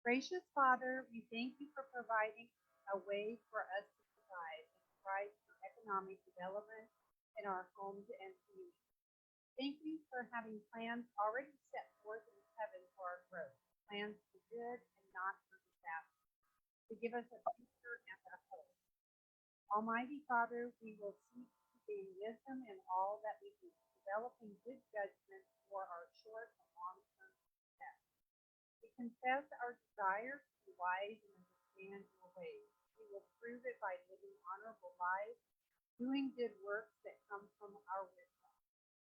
Gracious Father, we thank you for providing a way for us to thrive and strive for economic development in our homes and communities. Thank you for having plans already set forth in heaven for our growth, plans for good and not for disaster, to give us a future and a hope. Almighty Father, we will seek to gain wisdom in all that we do, developing good judgment for our short and long-term success. We confess our desire to be wise and understand your ways. We will prove it by living honorable lives, doing good works that come from our wisdom.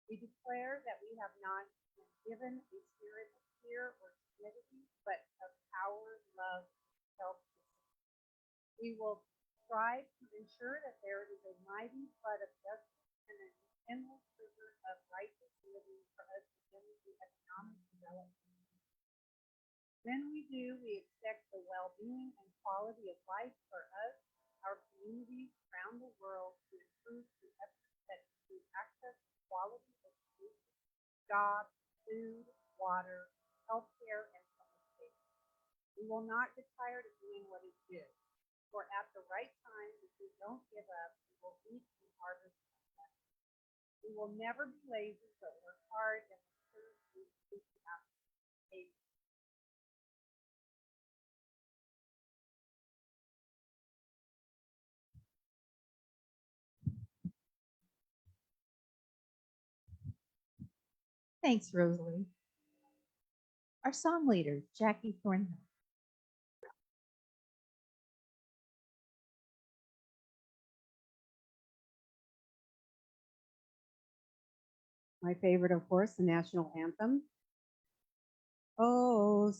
We declare that we have not been given a spirit of fear or timidity, but of power, love, and self-discipline. We will strive to ensure that there is a mighty flood of justice and an endless river of righteous living for us to demonstrate economic development. When we do, we expect the well-being and quality of life for us, our communities around the world to improve through efforts that include access to quality education, jobs, food, water, healthcare, and public safety. We will not get tired of doing what is good, for at the right time, if we don't give up, we will reap and harvest success. We will never be lazy, but work hard and serve through the application. Thanks, Rosalie. Our song leader, Jackie Thornhill. My favorite, of course, the national anthem. Oh,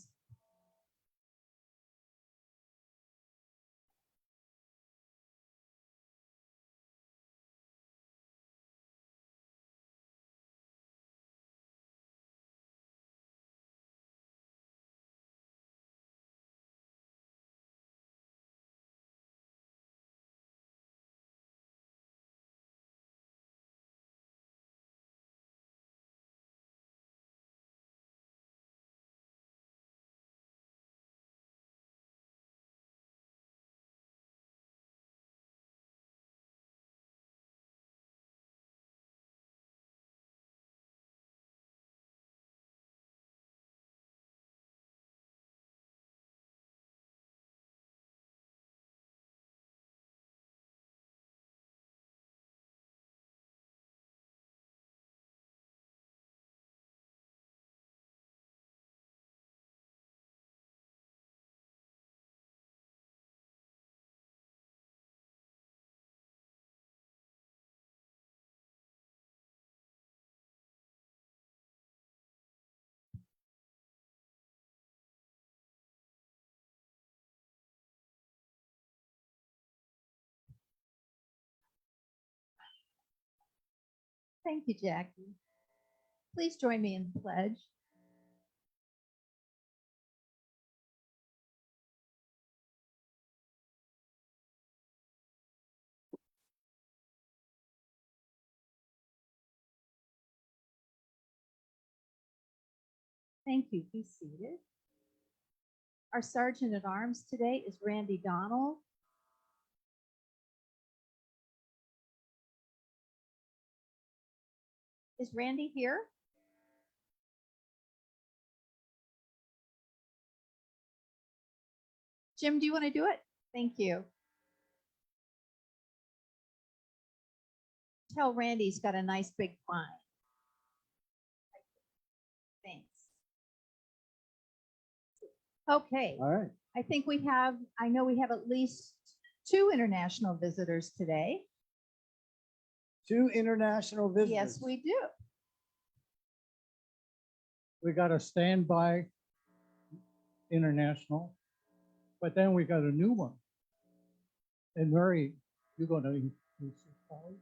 Thank you, Jackie. Please join me in the pledge. Thank you. Be seated. Our Sergeant at Arms today is Randy Donald. Is Randy here? Jim, do you want to do it? Thank you. Tell Randy he's got a nice big fine. Thanks. Okay. All right. I know we have at least 2 international visitors today. 2 international visitors. Yes, we do. We got a standby international, but then we got a new one. And Murray, you're going to introduce this colleague?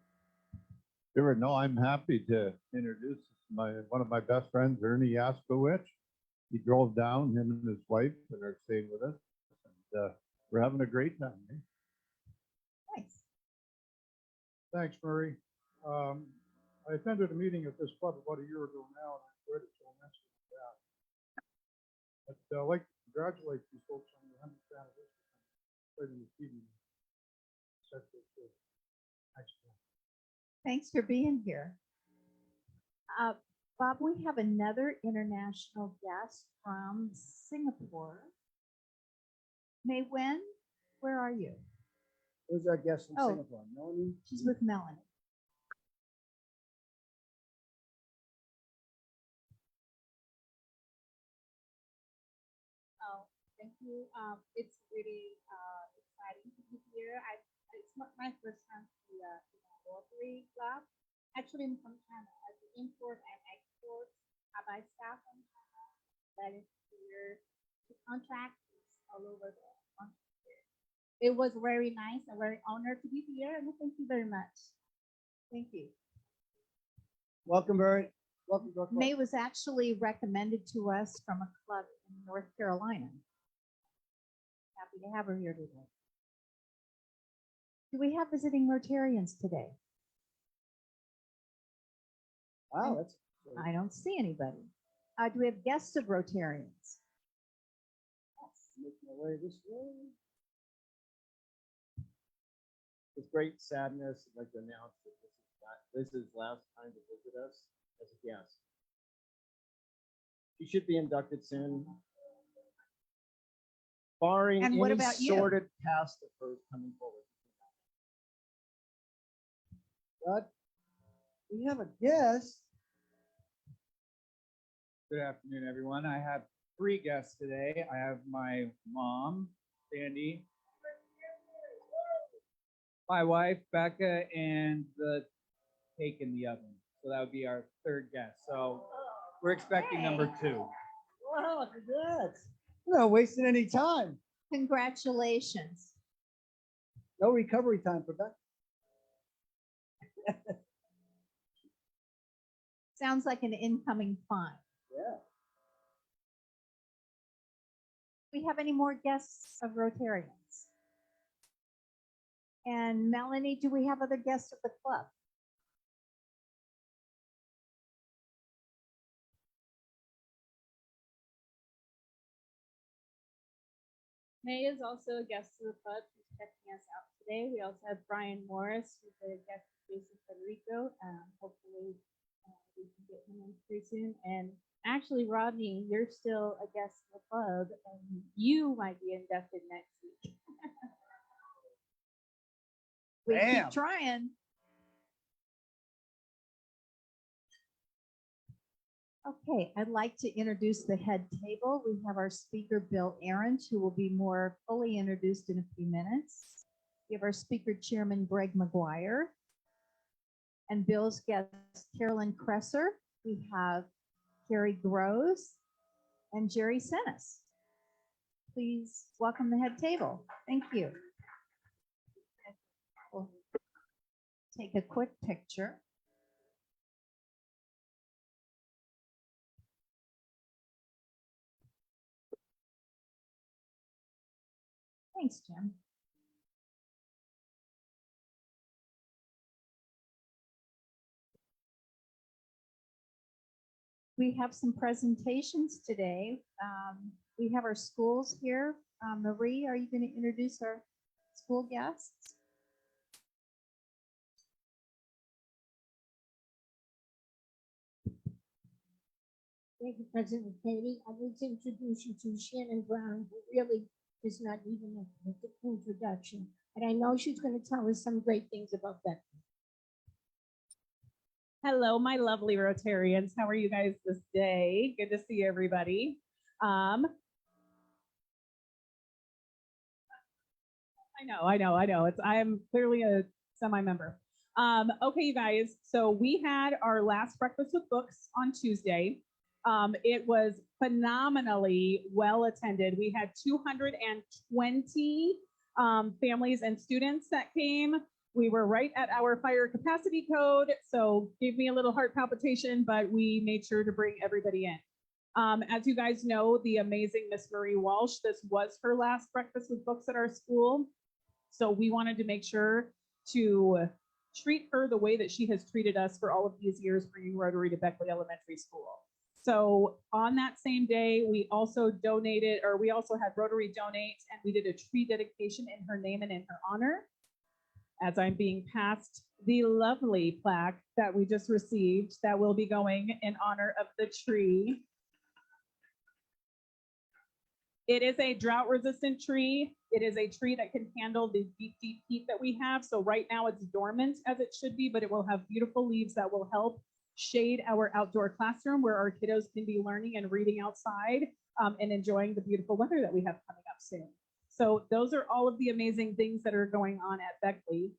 Sure. No, I'm happy to introduce one of my best friends, Ernie Yaskowicz. He drove down, him and his wife, and are staying with us. And we're having a great time. Eh? Nice. Thanks, Murray. I attended a meeting at this club about a year ago now, and I enjoyed it so immensely. But like congratulate you folks on your 100th anniversary. Quite an achievement. Such a good. Excellent. Thanks for being here. Bob, we have another international guest from Singapore. Mei Wen, where are you? Who's our guest from Oh. Singapore? Melanie? She's with Melanie. Oh, thank you. It's really exciting to be here. It's not my first time to the Rotary Club. Actually, I'm from China. As an import and export, by staff from China, that is here to contract all over the country. It was very nice and very honored to be here, and thank you very much. Thank you. Welcome, Barry. Welcome to our club. May was actually recommended to us from a club in North Carolina. Happy to have her here today. Do we have visiting Rotarians today? Wow, that's. I don't see anybody. Do we have guests of Rotarians? Making my way this way. With great sadness, I'd like to announce that this is last time to visit us as a guest. She should be inducted soon. Barring And what any about you? sordid past of hers coming forward. But we have a guest. Good afternoon, everyone. I have 3 guests today. I have my mom, Sandy, my wife, Becca, and the cake in the oven. So that would be our 3rd guest. So we're expecting number 2. Wow, congrats. We're not wasting any time. Congratulations. No recovery time for Beck. Sounds like an incoming fine. Yeah. Do we have any more guests of Rotarians? And Melanie, do we have other guests of the club? May is also a guest of the club. She's checking us out today. We also have Brian Morris, who's a guest based in Puerto Rico. Hopefully we can get him in pretty soon. And actually, Rodney, you're still a guest of the club, and you might be inducted next week. We Bam. keep trying. Okay, I'd like to introduce the head table. We have our speaker, Bill Ahrens, who will be more fully introduced in a few minutes. We have our speaker, Chairman Greg McGuire. And Bill's guest, Carolyn Kresser. We have Carrie Groves and Jerry Senes. Please welcome the head table. Thank you. We'll take a quick picture. Thanks, Jim. We have some presentations today. We have our schools here. Marie, are you going to introduce our school guests? Thank you, President Katie. I'd like to introduce you to Shannon Brown, who really does not need an introduction. And I know she's going to tell us some great things about that. Hello, my lovely Rotarians. How are you guys this day? Good to see everybody. I know. I'm clearly a semi-member. Okay, you guys. So we had our last breakfast with books on Tuesday. It was phenomenally well attended. We had 220 families and students that came. We were right at our fire capacity code, so gave me a little heart palpitation, but we made sure to bring everybody in. As you guys know, the amazing Miss Marie Walsh, this was her last breakfast with books at our school. So we wanted to make sure to treat her the way that she has treated us for all of these years bringing Rotary to Beckley Elementary School. So on that same day, we also donated, or we also had Rotary donate, and we did a tree dedication in her name and in her honor. As I'm being passed the lovely plaque that we just received that will be going in honor of the tree. It is a drought resistant tree. It is a tree that can handle the deep, deep heat that we have. So right now it's dormant as it should be, but it will have beautiful leaves that will help shade our outdoor classroom where our kiddos can be learning and reading outside and enjoying the beautiful weather that we have coming up soon. So those are all of the amazing things that are going on at Beckley.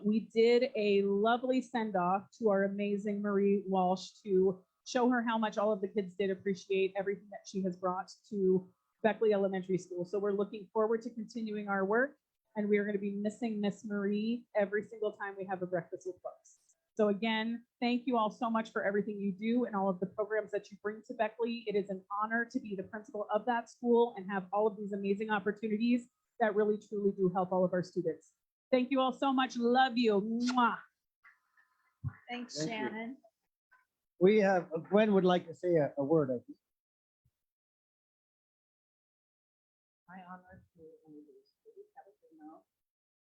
We did a lovely send off to our amazing Marie Walsh to show her how much all of the kids did appreciate everything that she has brought to Beckley Elementary School. So we're looking forward to continuing our work, and we are going to be missing Miss Marie every single time we have a breakfast with books. So again, thank you all so much for everything you do and all of the programs that you bring to Beckley. It is an honor to be the principal of that school and have all of these amazing opportunities that really truly do help all of our students. Thank you all so much. Love you. Mwah. Thanks, Thank you. Shannon. We have, Gwen would like to say a word, I think. My honor to introduce Katie Pellegrino,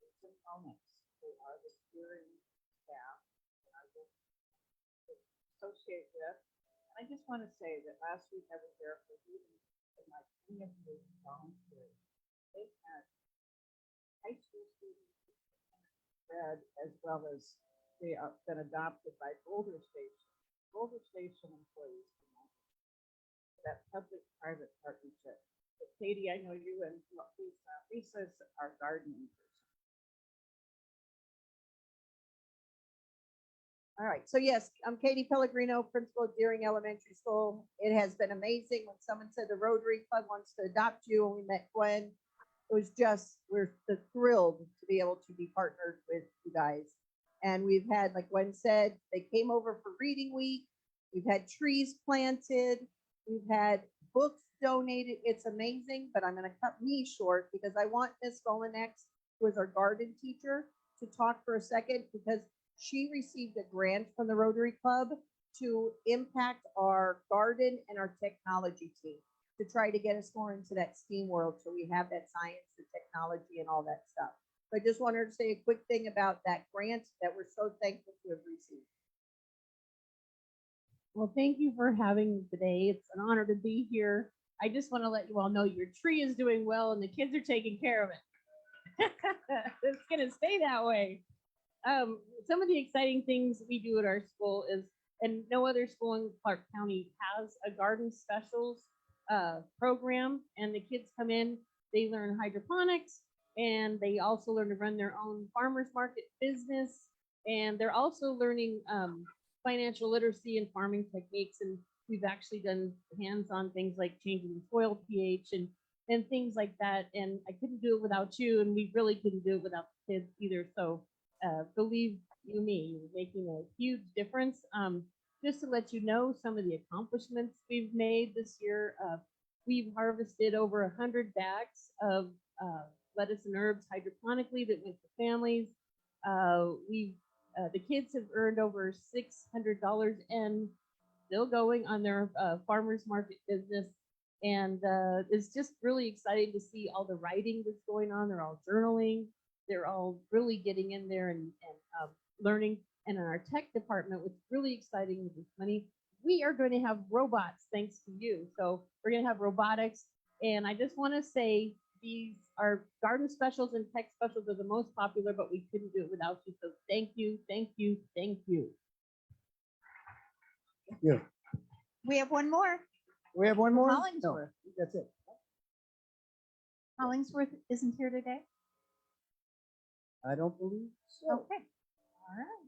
Susan Onyx, who are the steering staff that I will associate with. And I just want to say that last week I was there for reading, and like many of you volunteers, they had high school students read, as well as they have been adopted by Boulder Station employees. That public-private partnership. But Katie, I know you and Lisa. Lisa's our gardening person. All right, so yes, I'm Katie Pellegrino, principal of Deering Elementary School. It has been amazing when someone said the Rotary Club wants to adopt you, and we met Gwen. It was just, we're thrilled to be able to be partnered with you guys. And we've had, like Gwen said, they came over for reading week. We've had trees planted. We've had books donated. It's amazing, but I'm going to cut me short because I want Miss Golinex, who is our garden teacher, to talk for a second because she received a grant from the Rotary Club to impact our garden and our technology team to try to get us more into that STEAM world. So we have that science, the technology, and all that stuff. So I just wanted to say a quick thing about that grant that we're so thankful to have received. Well, thank you for having me today. It's an honor to be here. I just want to let you all know your tree is doing well and the kids are taking care of it. It's going to stay that way. Some of the exciting things we do at our school is, and no other school in Clark County has a garden specials program, and the kids come in, they learn hydroponics, and they also learn to run their own farmers market business, and they're also learning financial literacy and farming techniques. And we've actually done hands-on things like changing the soil pH and things like that. And I couldn't do it without you, and we really couldn't do it without the kids either. So believe you me, you're making a huge difference. Just to let you know some of the accomplishments we've made this year, we've harvested over 100 bags of lettuce and herbs hydroponically that went to families. The kids have earned over $600 and still going on their farmers market business. And it's just really exciting to see all the writing that's going on. They're all journaling. They're all really getting in there and learning. And in our tech department, what's really exciting with this money, we are going to have robots thanks to you. So we're going to have robotics. And I just want to say these are garden specials and tech specials are the most popular, but we couldn't do it without you. So thank you, thank you, thank you. Yeah. We have one more. We have one more? Hollingsworth. No, that's it. Hollingsworth isn't here today. I don't believe so. Okay. All right.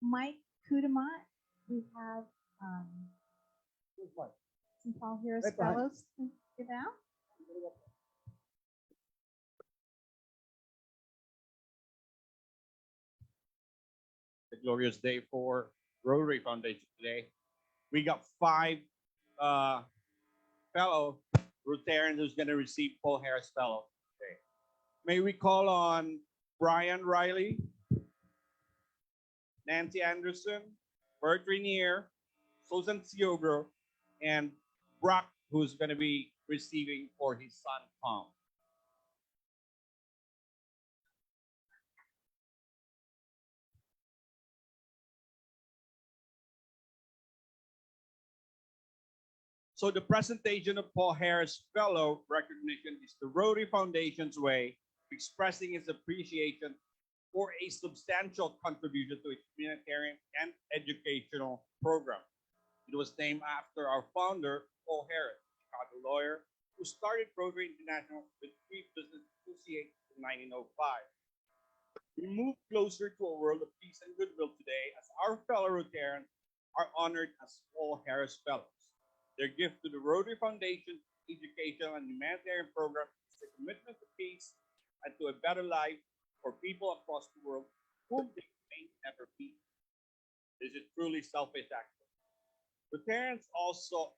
Mike Kudamat, we have some Paul Harris Right behind. Fellows to give out. The glorious day for Rotary Foundation today. We got 5 fellow Rotarians who's going to receive Paul Harris Fellow today. May we call on Brian Riley, Nancy Anderson, Bert Rainier, Susan Siogro, and Brock, who's going to be receiving for his son, Tom. So the presentation of Paul Harris Fellow recognition is the Rotary Foundation's way of expressing its appreciation for a substantial contribution to its humanitarian and educational program. It was named after our founder, Paul Harris, a Chicago lawyer who started Rotary International with 3 business associates in 1905. We move closer to a world of peace and goodwill today as our fellow Rotarians are honored as Paul Harris Fellows. Their gift to the Rotary Foundation educational and humanitarian program is a commitment to peace and to a better life for people across the world whom they may never meet. This is truly selfish action. Rotarians also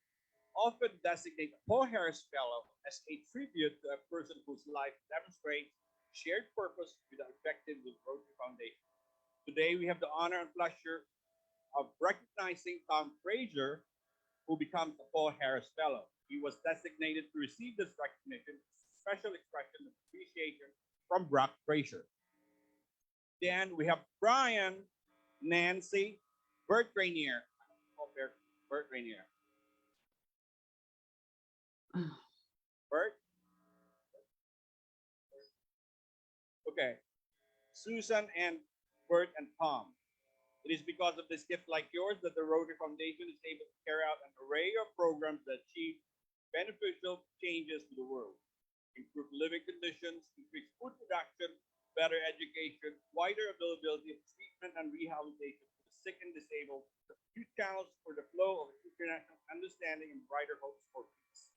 often designate a Paul Harris Fellow as a tribute to a person whose life demonstrates shared purpose with the objective of the Rotary Foundation. Today, we have the honor and pleasure of recognizing Tom Frazier, who becomes a Paul Harris Fellow. He was designated to receive this recognition, special expression of appreciation from Brock Frazier. Then we have Brian, Nancy, Bert Rainier. Bert Rainier. Bert? Okay. Susan and Bert and Tom. It is because of this gift like yours that the Rotary Foundation is able to carry out an array of programs that achieve beneficial changes to the world, improve living conditions, increase food production, better education, wider availability of treatment and rehabilitation for the sick and disabled, new channels for the flow of international understanding and brighter hopes for peace.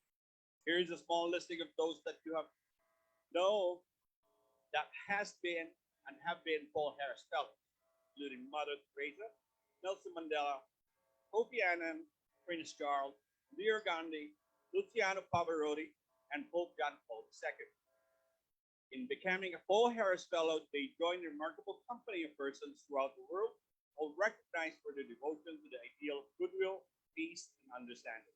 Here is a small listing of those that you have known that has been and have been Paul Harris Fellows, including Mother Teresa, Nelson Mandela, Kofi Annan, Prince Charles, Leo Gandhi, Luciano Pavarotti, and Pope John Paul II. In becoming a Paul Harris Fellow, they join a remarkable company of persons throughout the world, all recognized for their devotion to the ideal of goodwill, peace, and understanding.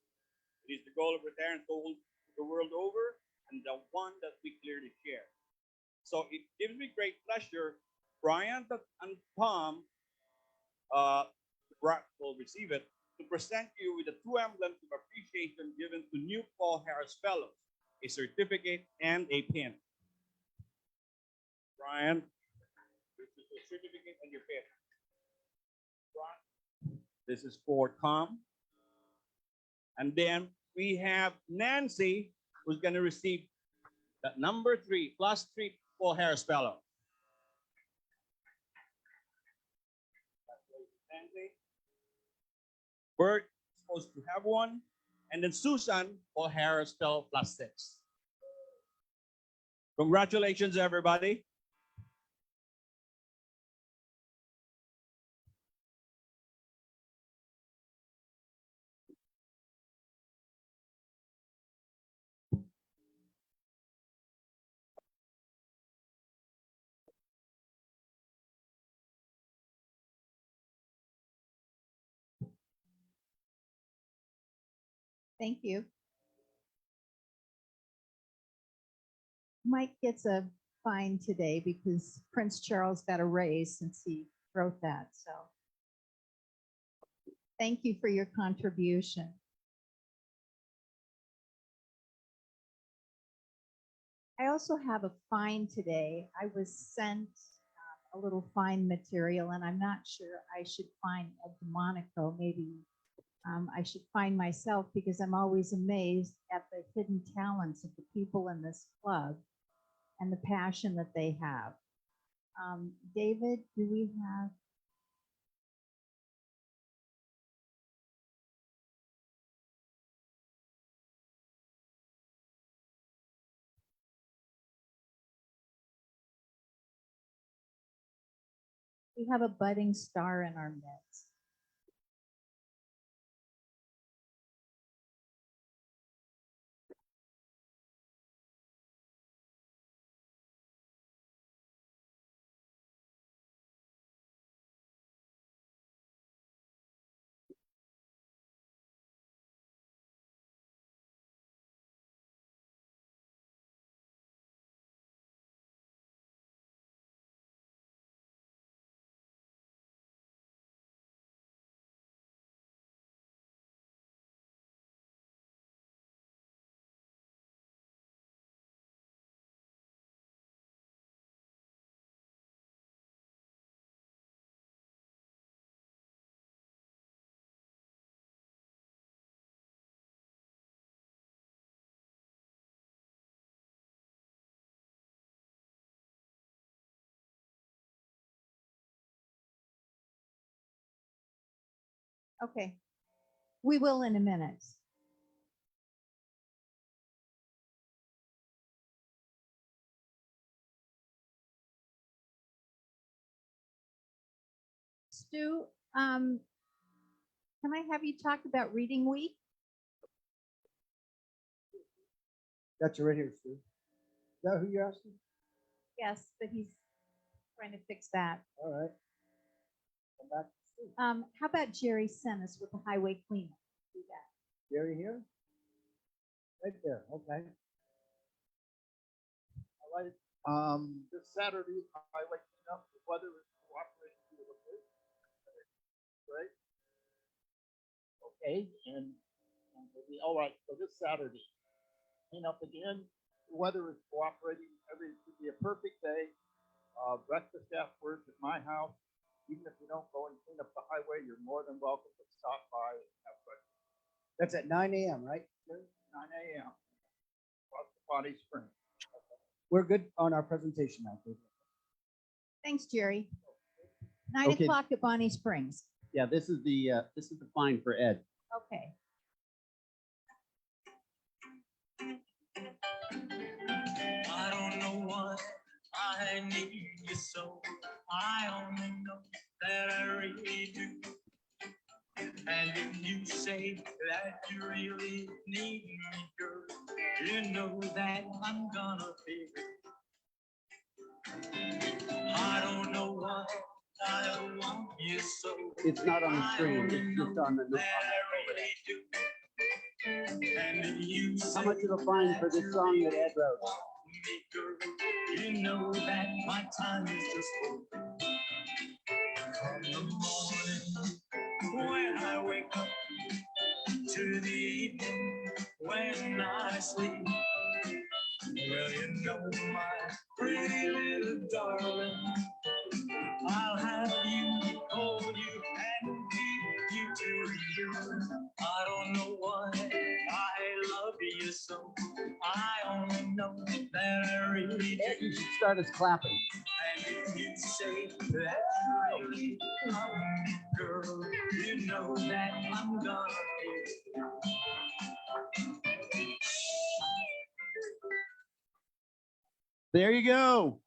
It is the goal of Rotarians the world over, and the one that we clearly share. So it gives me great pleasure, Brian and Tom, Brock will receive it, to present you with the 2 emblems of appreciation given to new Paul Harris Fellows, a certificate and a pin. Brian, this is your certificate and your pin. Brian, this is for Tom. And then we have Nancy, who's going to receive the number 3 plus 3 Paul Harris Fellow. Nancy. Bert is supposed to have 1. And then Susan, Paul Harris Fellow plus 6. Congratulations, everybody. Thank you. Mike gets a fine today because Prince Charles got a raise since he wrote that. So thank you for your contribution. I also have a fine today. I was sent a little fine material, and I'm not sure I should fine Ed DeMonico. Maybe I should find myself, because I'm always amazed at the hidden talents of the people in this club and the passion that they have. David, do we have? We have a budding star in our midst. Okay. We will in a minute. Stu, can I have you talk about Reading Week? Got you right here, Stu. Is that who you're asking? Yes, but he's trying to fix that. All right. Come back to Stu. How about Jerry Sennis with the highway cleanup? Do that. Jerry here? Right there, okay. All right, this Saturday, highway cleanup, the weather is cooperating beautifully. Right? Okay, and all right, so this Saturday, clean up again. The weather is cooperating. It'll be a perfect day. Breakfast afterwards at my house. Even if you don't go and clean up the highway, you're more than welcome to stop by and have breakfast. That's at 9 a.m., right? 9 a.m. Across the Bonnie Springs. We're good on our presentation now. Thanks, Jerry. 9 Okay. o'clock at Bonnie Springs. Yeah, this is the fine for Ed. Okay. I don't know what I need you so. I only know that I really do. And if you say that you really need me, girl, you know that I'm gonna be. I don't know what I want you so. It's not on the screen, it's just on the. And if you How much of a fine for this song that Ed wrote? you know that my time is just full. From the morning when I wake up to the evening when I sleep. Well, you know, my pretty little darling, I'll have you, hold you, and keep you to you. I don't know why I love you so. I only know that I really Ed, you should start us clapping. And if you say that you really love me, girl, you know that I'm gonna be. There you go.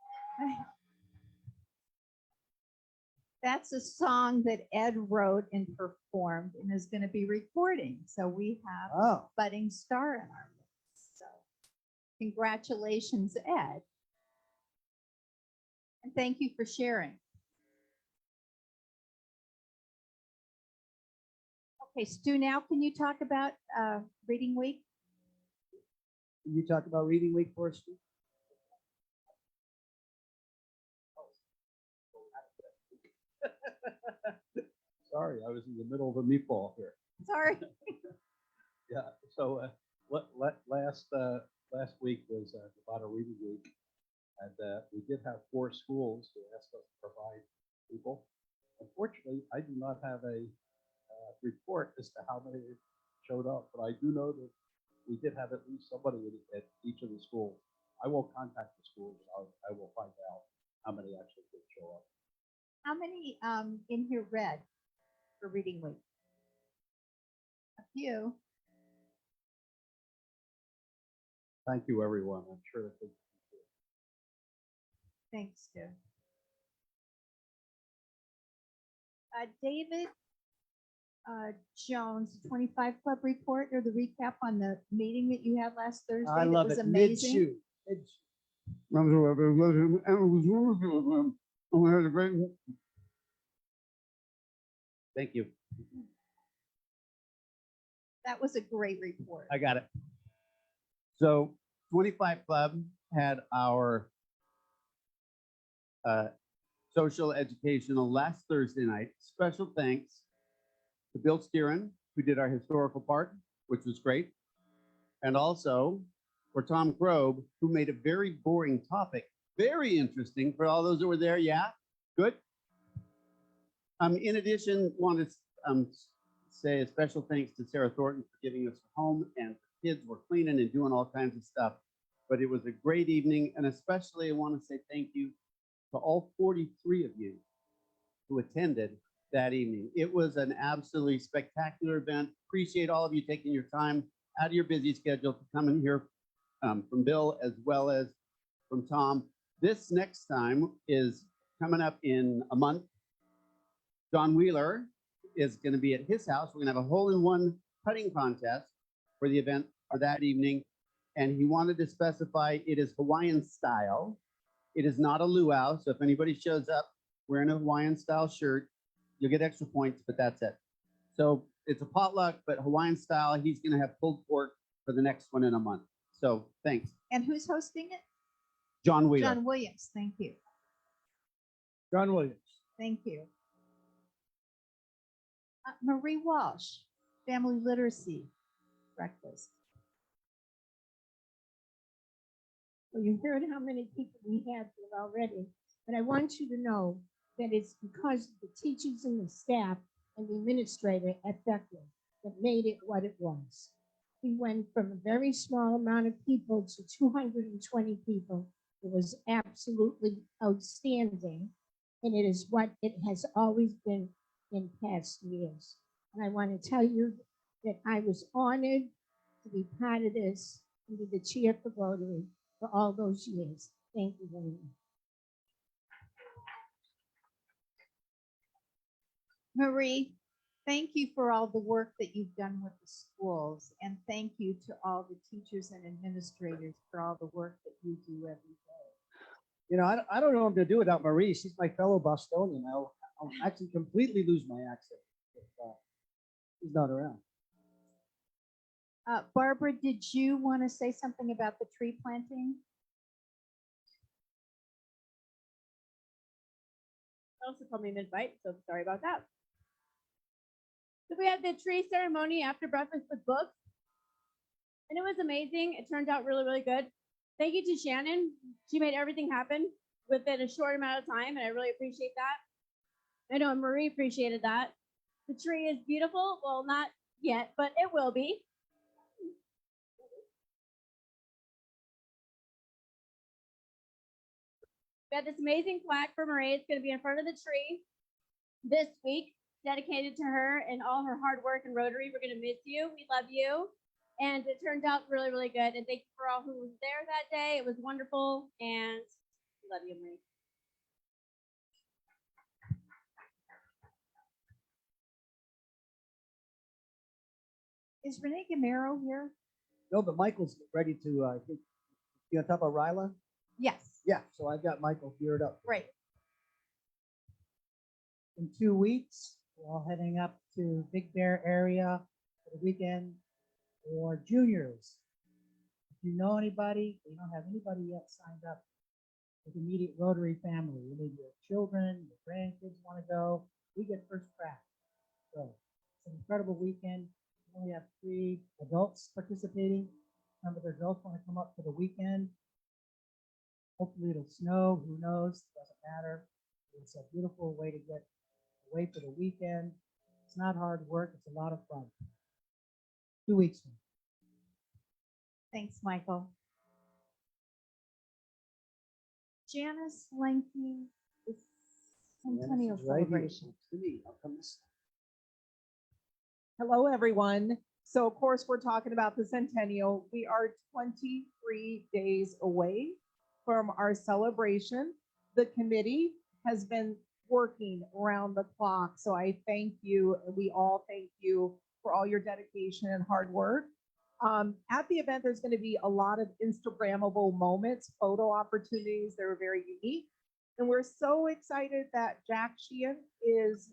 That's a song that Ed wrote and performed and is going to be recording. So we have a budding star in our midst. So congratulations, Ed. And thank you for sharing. Okay, Stu, now can you talk about Reading Week? Can you talk about Reading Week for us, Stu? Sorry, I was in the middle of a meatball here. Sorry. Yeah, so last week was about a reading week, and we did have 4 schools who asked us to provide people. Unfortunately, I do not have a report as to how many showed up, but I do know that we did have at least somebody at each of the schools. I will contact the schools. I will find out how many actually did show up. How many in here read for Reading Week? A few. Thank you, everyone. I'm sure that they. Thanks, Stu. David Jones, 25 Club report or the recap on the meeting that you had last Thursday. I love that was it. amazing. Thank you. That was a great report. I got it. So 25 Club had our social educational last Thursday night. Special thanks to Bill Steeren, who did our historical part, which was great. And also for Tom Grobe, who made a very boring topic very interesting for all those that were there. Yeah, good. In addition, want to say a special thanks to Sarah Thornton for giving us a home, and the kids were cleaning and doing all kinds of stuff. But it was a great evening, and especially I want to say thank you to all 43 of you who attended that evening. It was an absolutely spectacular event. Appreciate all of you taking your time out of your busy schedule to come and hear from Bill as well as from Tom. This next time is coming up in a month. John Wheeler is going to be at his house. We're going to have a hole-in-one putting contest for the event for that evening. And he wanted to specify it is Hawaiian style. It is not a luau. So if anybody shows up wearing a Hawaiian style shirt, you'll get extra points, but that's it. So it's a potluck, but Hawaiian style. He's going to have pulled pork for the next one in a month. So thanks. And who's hosting it? John Wheeler. John Williams. Thank you. John Williams. Thank you. Marie Walsh, Family Literacy Breakfast. Well, you heard how many people we had there already, but I want you to know that it's because of the teachers and the staff and the administrator at Beckman that made it what it was. We went from a very small amount of people to 220 people. It was absolutely outstanding, and it is what it has always been in past years. And I want to tell you that I was honored to be part of this and be the chair for Rotary for all those years. Thank you very much. Marie, thank you for all the work that you've done with the schools. And thank you to all the teachers and administrators for all the work that you do every day. You know, I don't know what I'm gonna do without Marie. She's my fellow Bostonian. I'll actually completely lose my accent if she's not around. Barbara, did you want to say something about the tree planting? Also told me mid-bite, so sorry about that. So we had the tree ceremony after breakfast with books, and it was amazing. It turned out really, really good. Thank you to Shannon. She made everything happen within a short amount of time, and I really appreciate that. I know Marie appreciated that. The tree is beautiful. Well, not yet, but it will be. We have this amazing plaque for Marie. It's going to be in front of the tree this week, dedicated to her and all her hard work in Rotary. We're going to miss you. We love you. And it turned out really, really good. And thank you for all who was there that day. It was wonderful. And we love you, Marie. Is Renee Gamero here? No, but Michael's ready to, I think, you on top of Ryla? Yes. Yeah, so I've got Michael geared up. Great. In 2 weeks, we're all heading up to Big Bear area for the weekend for juniors. If you know anybody, we don't have anybody yet signed up with immediate Rotary family. You need your children, your grandkids want to go. We get first crack. So it's an incredible weekend. We only have 3 adults participating. Remember, the adults want to come up for the weekend. Hopefully it'll snow, who knows, doesn't matter. It's a beautiful way to get away for the weekend. It's not hard work, it's a lot of fun. 2 weeks. Thanks, Michael. Janice Lanky, the Centennial Celebration. Hello, everyone. So of course, we're talking about the centennial. We are 23 days away from our celebration. The committee has been working around the clock. So I thank you, and we all thank you for all your dedication and hard work. At the event, there's going to be a lot of Instagrammable moments, photo opportunities that are very unique. And we're so excited that Jack Sheehan is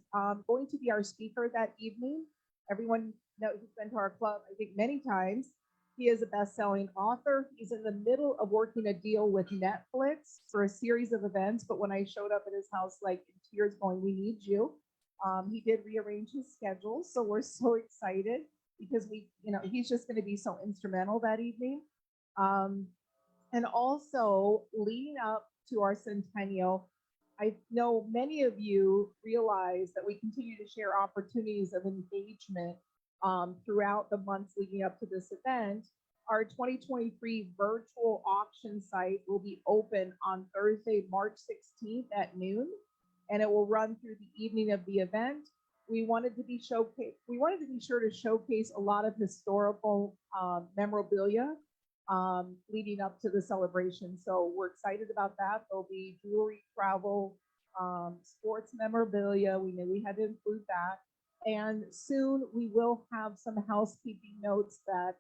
going to be our speaker that evening. Everyone knows he's been to our club, I think, many times. He is a best-selling author. He's in the middle of working a deal with Netflix for a series of events. But when I showed up at his house, like in tears going, "We need you." He did rearrange his schedule. So we're so excited because he's just going to be so instrumental that evening. And also leading up to our centennial, I know many of you realize that we continue to share opportunities of engagement throughout the months leading up to this event. Our 2023 virtual auction site will be open on Thursday, March 16th at noon. and it will run through the evening of the event. We wanted to be sure to showcase a lot of historical memorabilia leading up to the celebration. So we're excited about that. There'll be jewelry, travel, sports memorabilia. We knew we had to include that. And soon we will have some housekeeping notes that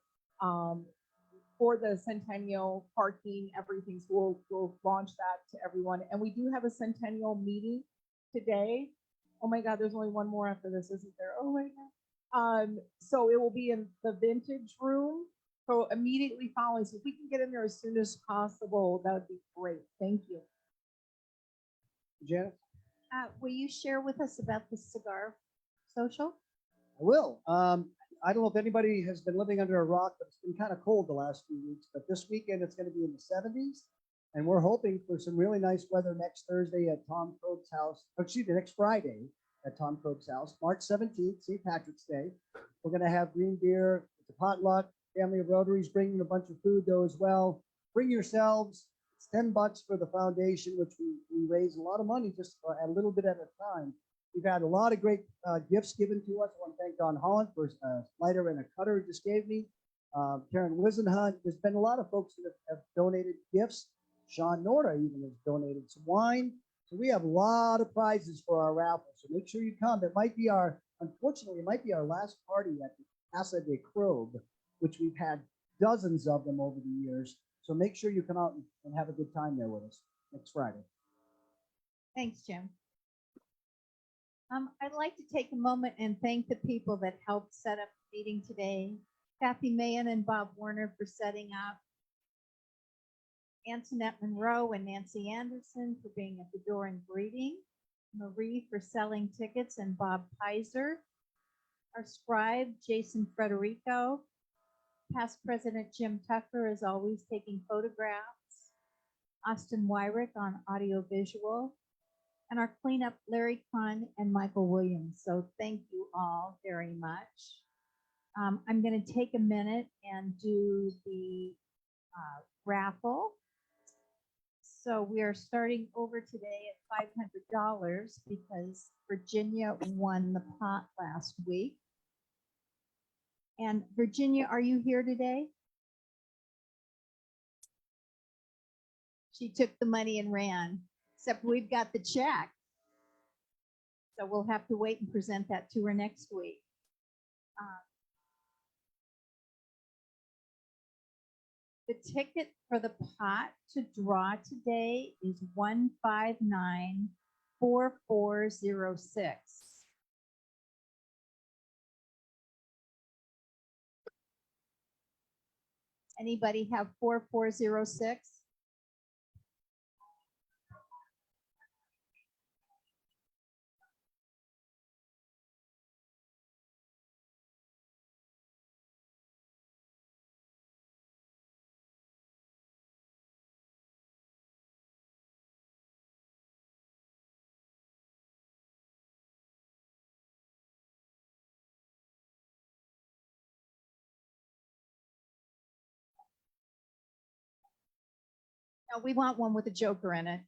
for the Centennial parking, everything. So we'll launch that to everyone. And we do have a Centennial meeting today. Oh my God, there's only one more after this, isn't there? Oh my God. So it will be in the vintage room. So immediately following. So if we can get in there as soon as possible, that would be great. Thank you. Janet? Will you share with us about the cigar social? I will. I don't know if anybody has been living under a rock, but it's been kind of cold the last few weeks. But this weekend it's going to be in the 70s, and we're hoping for some really nice weather next Thursday at Tom Crope's house. Excuse me, next Friday at Tom Crope's house, March 17th, St. Patrick's Day. We're going to have green beer. It's a potluck. Family of Rotary's bringing a bunch of food though as well. Bring yourselves. It's $10 for the foundation, which we raise a lot of money just for a little bit at a time. We've had a lot of great gifts given to us. I want to thank Don Holland for a lighter and a cutter he just gave me. Karen Wisenhunt. There's been a lot of folks that have donated gifts. Sean Norda even has donated some wine. So we have a lot of prizes for our raffle. So make sure you come. Unfortunately, it might be our last party at the Casa de Crobe, which we've had dozens of them over the years. So make sure you come out and have a good time there with us next Friday. Thanks, Jim. I'd like to take a moment and thank the people that helped set up the meeting today. Kathy Mahan and Bob Warner for setting up. Antoinette Monroe and Nancy Anderson for being at the door and greeting. Marie for selling tickets and Bob Pizer. Our scribe, Jason Frederico. Past President Jim Tucker is always taking photographs. Austin Wyrick on audio visual. And our cleanup, Larry Kahn and Michael Williams. So thank you all very much. I'm going to take a minute and do the raffle. So we are starting over today at $500 because Virginia won the pot last week. And Virginia, are you here today? She took the money and ran, except we've got the check. So we'll have to wait and present that to her next week. The ticket for the pot to draw today is 1594406. Anybody have 4406? No, we want one with a joker in it.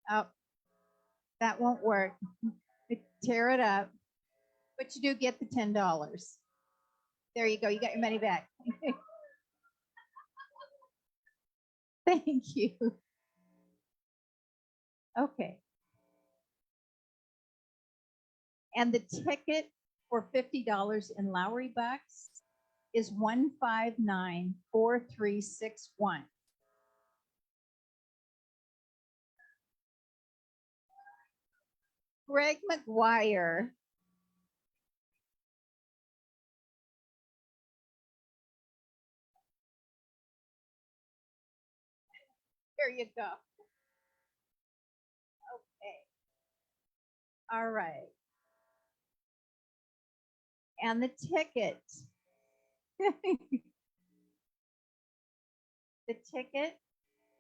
Oh, that won't work. Tear it up. But you do get the $10. There you go. You got your money back. Thank you. Okay. And the ticket for $50 in Lowry bucks is 1594361. Greg McGuire. There you go. Okay. All right. And the ticket. The ticket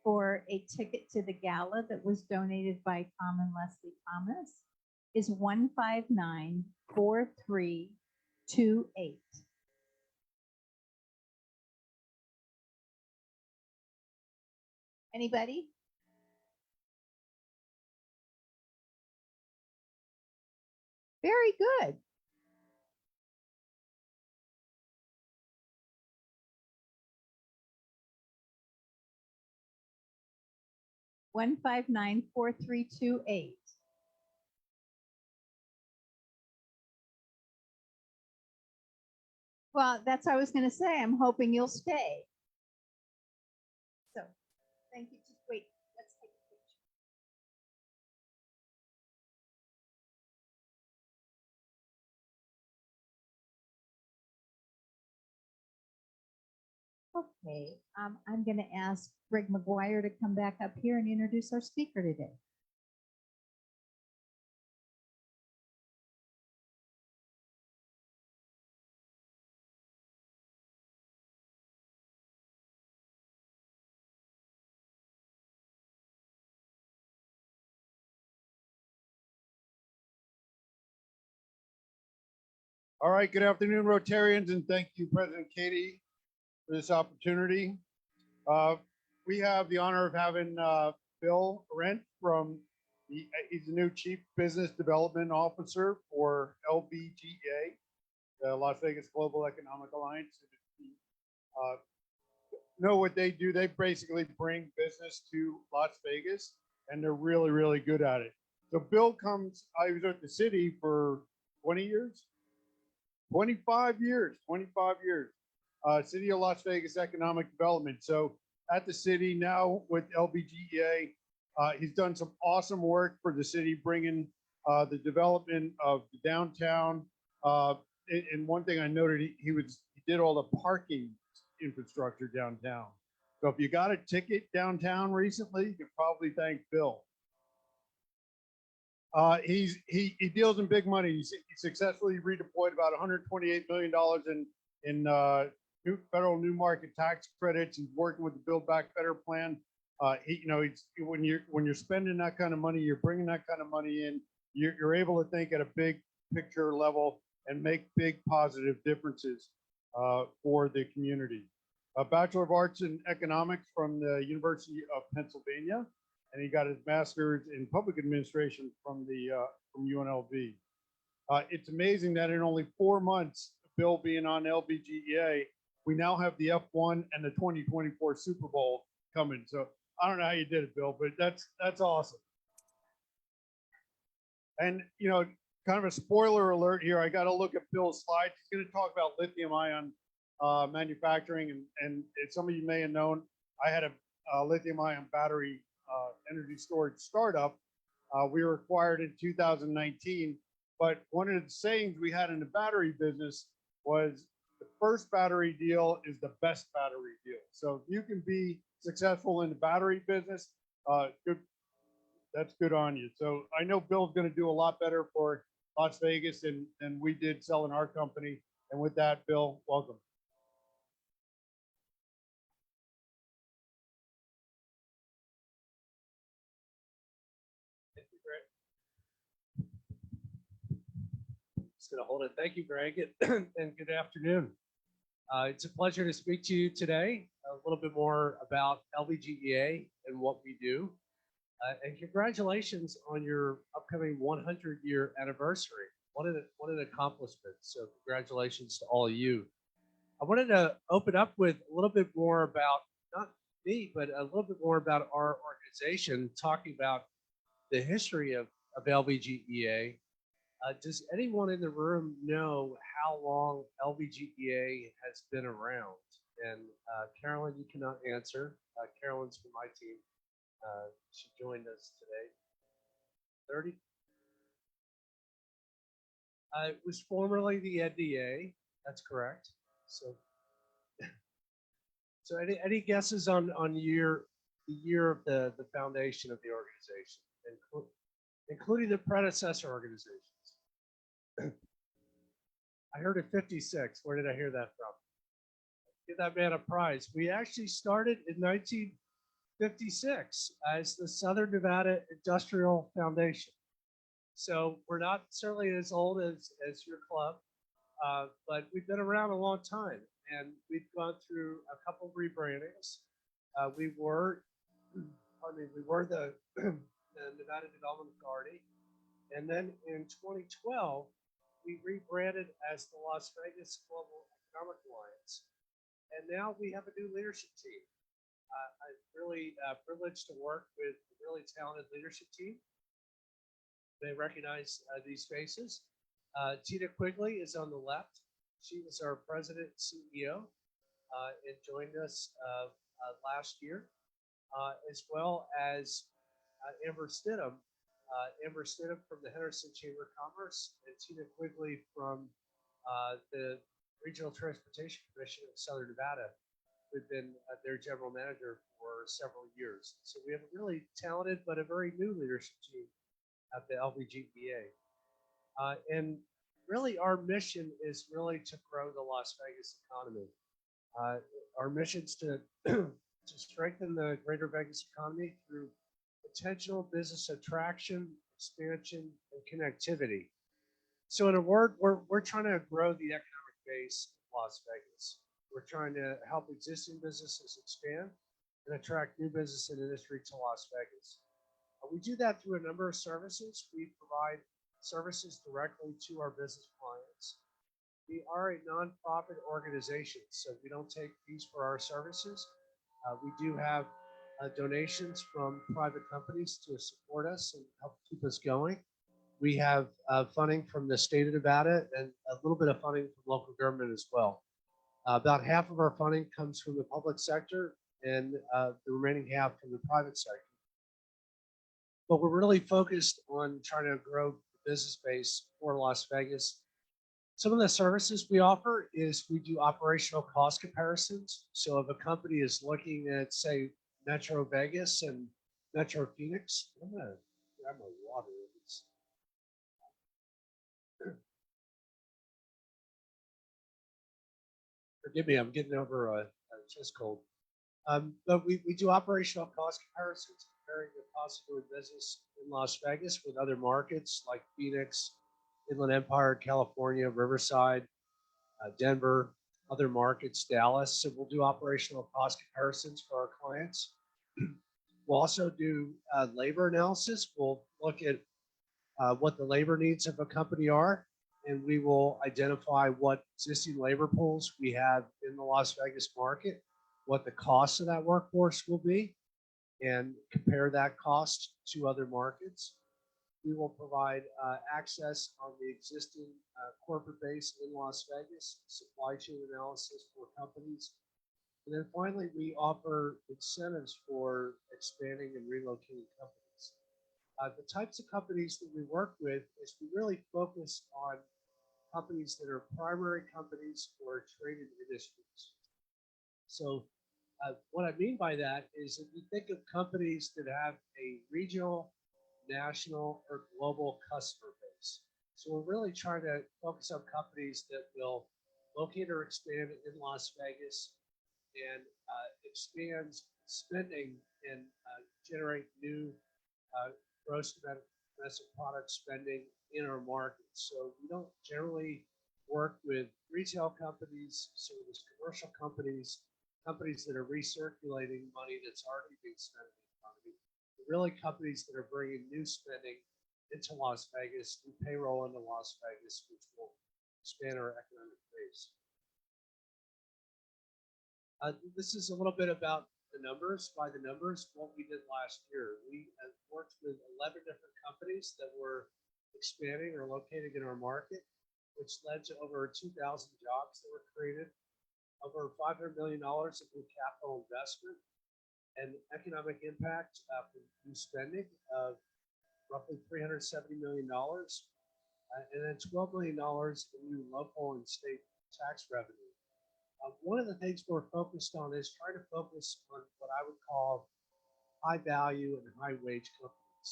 for a ticket to the gala that was donated by Tom and Leslie Thomas is 1594328. Anybody? Very good. One 1594328. Well, that's what I was going to say. I'm hoping you'll stay. So, thank you. Just wait. Let's take a picture. Okay, I'm going to ask Greg McGuire to come back up here and introduce our speaker today. All right, good afternoon, Rotarians, and thank you, President Katie, for this opportunity. We have the honor of having Bill Rent he's the new Chief Business Development Officer for LBGA, the Las Vegas Global Economic Alliance. Know what they do? They basically bring business to Las Vegas, and they're really, really good at it. So Bill comes, I was at the city for 20 years. 25 years, 25 years. City of Las Vegas Economic Development. So at the city now with LBGEA, he's done some awesome work for the city, bringing the development of the downtown. And one thing I noted, he did all the parking infrastructure downtown. So if you got a ticket downtown recently, you can probably thank Bill. He deals in big money. He successfully redeployed about $128 million in new federal new market tax credits. He's working with the Build Back Better plan. When you're spending that kind of money, you're bringing that kind of money in. You're able to think at a big picture level and make big positive differences for the community. A Bachelor of Arts in Economics from the University of Pennsylvania. And he got his master's in public administration from UNLV. It's amazing that in only 4 months, Bill being on LBGEA, we now have the F1 and the 2024 Super Bowl coming. So I don't know how you did it, Bill, but that's awesome. And kind of a spoiler alert here. I got to look at Bill's slides. He's going to talk about lithium-ion manufacturing, and some of you may have known I had a lithium-ion battery energy storage startup. We were acquired in 2019, but one of the sayings we had in the battery business was the first battery deal is the best battery deal. So if you can be successful in the battery business, that's good on you. So I know Bill's going to do a lot better for Las Vegas than we did selling our company. And with that, Bill, welcome. Just going to hold it. Thank you, Greg, and good afternoon. It's a pleasure to speak to you today, a little bit more about LBGEA and what we do. And congratulations on your upcoming 100-year anniversary. What an accomplishment. So congratulations to all of you. I wanted to open up with a little bit more about, not me, but a little bit more about our organization, talking about the history of LBGEA. Does anyone in the room know how long LBGEA has been around? And Carolyn, you cannot answer. Carolyn's from my team. She joined us today. 30? It was formerly the NDA. That's correct. So any guesses on year the year of the foundation of the organization, including the predecessor organizations. I heard it 56. Where did I hear that from? Give that man a prize. We actually started in 1956 as the Southern Nevada Industrial Foundation. So we're not certainly as old as your club, but we've been around a long time, and we've gone through a couple of rebrandings. We were the Nevada Development Authority, and then in 2012 we rebranded as the Las Vegas Global Economic Alliance, and now we have a new leadership team. I'm really privileged to work with a really talented leadership team. They recognize these faces. Tina Quigley is on the left. She was our president and CEO and joined us last year, as well as Amber Stidham. Amber Stidham from the Henderson Chamber of Commerce, and Tina Quigley from the Regional Transportation Commission of Southern Nevada, who've been their general manager for several years. So we have a really talented but a very new leadership team at the LVGEA. And really our mission is really to grow the Las Vegas economy. Our mission is to strengthen the greater Vegas economy through intentional business attraction, expansion, and connectivity. So in a word, we're trying to grow the economic base of Las Vegas. We're trying to help existing businesses expand and attract new business and industry to Las Vegas. We do that through a number of services. We provide services directly to our business clients. We are a nonprofit organization, so we don't take fees for our services. We do have donations from private companies to support us and help keep us going. We have funding from the state of Nevada and a little bit of funding from local government as well. About half of our funding comes from the public sector and the remaining half from the private sector. But we're really focused on trying to grow the business base for Las Vegas. Some of the services we offer is we do operational cost comparisons. So if a company is looking at, say, Metro Vegas and Metro Phoenix, I'm gonna grab my water. Forgive me, I'm getting over a chest cold. But we do operational cost comparisons, comparing the cost of doing business in Las Vegas with other markets like Phoenix, Inland Empire, California, Riverside, Denver, other markets, Dallas. So we'll do operational cost comparisons for our clients. We'll also do labor analysis. We'll look at what the labor needs of a company are, and we will identify what existing labor pools we have in the Las Vegas market, what the cost of that workforce will be, and compare that cost to other markets. We will provide access on the existing corporate base in Las Vegas, supply chain analysis for companies. And then finally, we offer incentives for expanding and relocating companies. The types of companies that we work with is we really focus on companies that are primary companies or traded industries. So what I mean by that is if you think of companies that have a regional, national, or global customer base. So we're really trying to focus on companies that will locate or expand in Las Vegas and expand spending and generate new gross domestic product spending in our markets. So we don't generally work with retail companies, service commercial companies, companies that are recirculating money that's already being spent in the economy. But really companies that are bringing new spending into Las Vegas, new payroll into Las Vegas, which will expand our economic base. This is a little bit about the numbers, by the numbers, what we did last year. We worked with 11 different companies that were expanding or located in our market, which led to over 2,000 jobs that were created, over $500 million of new capital investment, and economic impact from new spending of roughly $370 million, and then $12 million in new local and state tax revenue. One of the things we're focused on is trying to focus on what I would call high value and high wage companies.